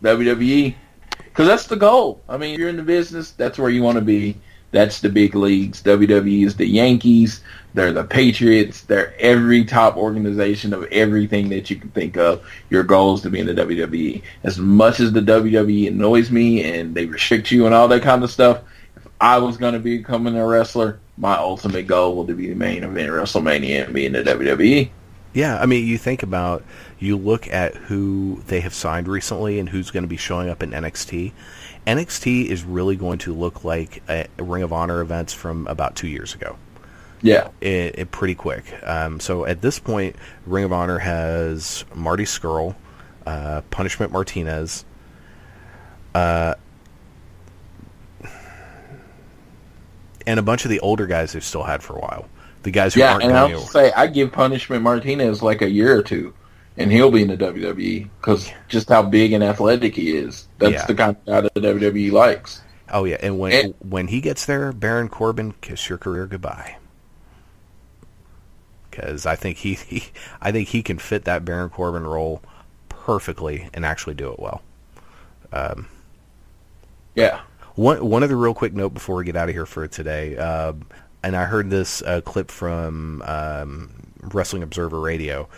Speaker 4: WWE, because that's the goal. I mean, if you're in the business, that's where you want to be. That's the big leagues. WWE is the Yankees. They're the Patriots. They're every top organization of everything that you can think of. Your goal is to be in the WWE. As much as the WWE annoys me and they restrict you and all that kind of stuff, if I was going to be becoming a wrestler, my ultimate goal would be the main event WrestleMania and be in the WWE.
Speaker 5: Yeah, I mean, you look at who they have signed recently and who's going to be showing up in NXT. NXT is really going to look like a Ring of Honor events from about 2 years ago.
Speaker 4: Yeah.
Speaker 5: It pretty quick. So at this point, Ring of Honor has Marty Scurll, Punishment Martinez, and a bunch of the older guys they've still had for a while. The guys who aren't going
Speaker 4: anywhere. I'll say I give Punishment Martinez like a year or two, and he'll be in the WWE because just how big and athletic he is. That's the kind of guy that the WWE likes.
Speaker 5: Oh yeah, and when he gets there, Baron Corbin, kiss your career goodbye. Because I think he can fit that Baron Corbin role perfectly and actually do it well.
Speaker 4: Yeah.
Speaker 5: One other real quick note before we get out of here for today. And I heard this clip from Wrestling Observer Radio.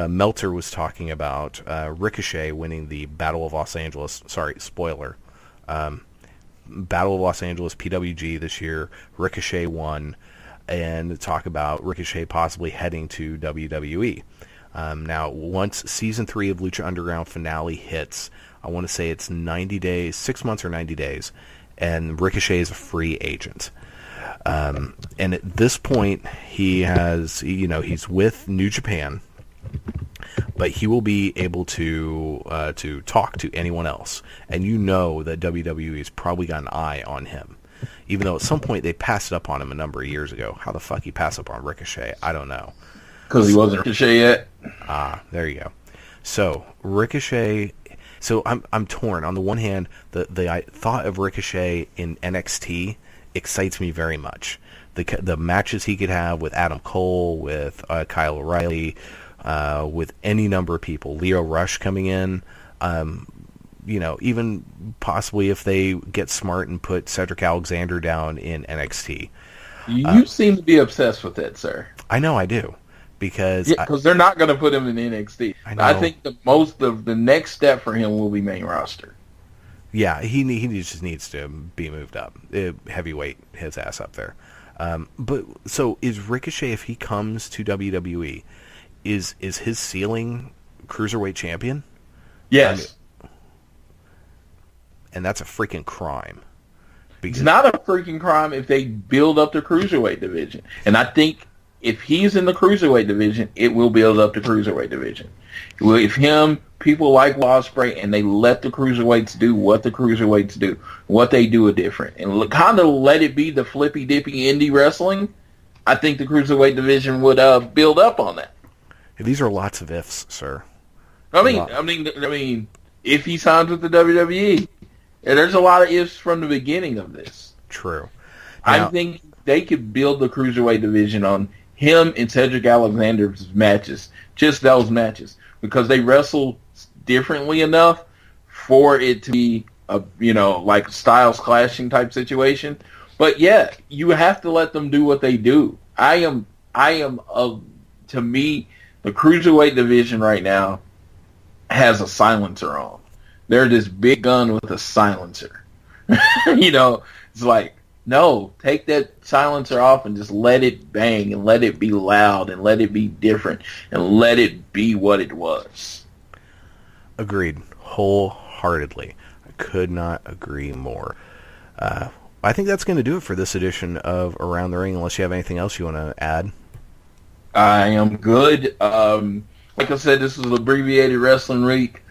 Speaker 5: Meltzer was talking about Ricochet winning the Battle of Los Angeles. Sorry, spoiler. Battle of Los Angeles PWG this year. Ricochet won. and talk about Ricochet possibly heading to WWE. Now, once Season 3 of Lucha Underground finale hits, I want to say it's 90 days, 6 months or 90 days, and Ricochet is a free agent. And at this point, he's with New Japan, but he will be able to talk to anyone else. And you know that WWE has probably got an eye on him. Even though at some point they passed up on him a number of years ago. How the fuck he passed up on Ricochet, I don't know.
Speaker 4: Because he wasn't Ricochet yet.
Speaker 5: There you go. So Ricochet. So I'm torn. On the one hand, the thought of Ricochet in NXT excites me very much. The matches he could have with Adam Cole, with Kyle O'Reilly, with any number of people, Leo Rush coming in. Even possibly if they get smart and put Cedric Alexander down in NXT.
Speaker 4: You seem to be obsessed with that, sir.
Speaker 5: I know I do. Because
Speaker 4: they're not going to put him in NXT. I think the next step for him will be main roster.
Speaker 5: Yeah, he just needs to be moved up, heavyweight his ass up there. But so is Ricochet, if he comes to WWE, is his ceiling cruiserweight champion?
Speaker 4: Yes,
Speaker 5: and that's a freaking crime.
Speaker 4: It's not a freaking crime if they build up the cruiserweight division, and I think. If he's in the Cruiserweight division, it will build up the Cruiserweight division. With him, people like Ospreay, and they let the Cruiserweights do what the Cruiserweights do. What they do is different. And kind of let it be the flippy-dippy indie wrestling, I think the Cruiserweight division would build up on that.
Speaker 5: These are lots of ifs, sir.
Speaker 4: I mean, if he signs with the WWE, there's a lot of ifs from the beginning of this.
Speaker 5: True. Now,
Speaker 4: I think they could build the Cruiserweight division on him and Cedric Alexander's matches, just those matches, because they wrestle differently enough for it to be like a styles clashing type situation. But yeah, you have to let them do what they do. To me, the Cruiserweight division right now has a silencer on. They're this big gun with a silencer. It's like, no, take that silencer off and just let it bang and let it be loud and let it be different and let it be what it was.
Speaker 5: Agreed. Wholeheartedly. I could not agree more. I think that's going to do it for this edition of Around the Ring, unless you have anything else you want to add.
Speaker 4: I am good. Like I said, this is Abbreviated Wrestling Week.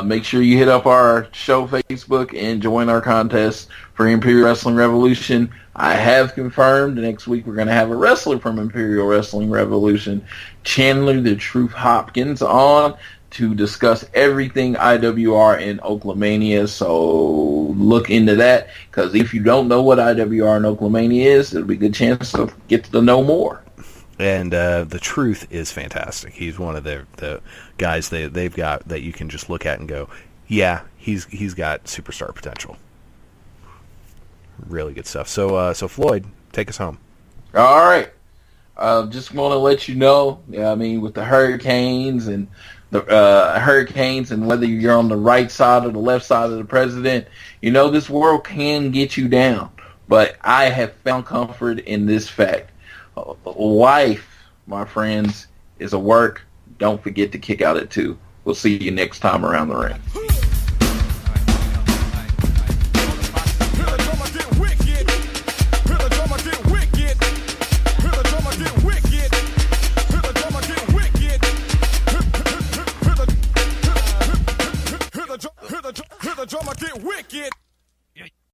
Speaker 4: Make sure you hit up our show Facebook and join our contest for Imperial Wrestling Revolution. I have confirmed next week we're going to have a wrestler from Imperial Wrestling Revolution, Chandler the Truth Hopkins, on to discuss everything IWR in Oaklamania. So look into that, because if you don't know what IWR in Oaklamania is, it'll be a good chance to get to know more.
Speaker 5: And the Truth is fantastic. He's one of the guys they've got that you can just look at and go, yeah, he's got superstar potential. Really good stuff. So Floyd, take us home.
Speaker 4: All right. Just want to let you know, with the hurricanes and whether you're on the right side or the left side of the president, this world can get you down. But I have found comfort in this fact. Life, my friends, is a work. Don't forget to kick out at 2. We'll see you next time around the ring.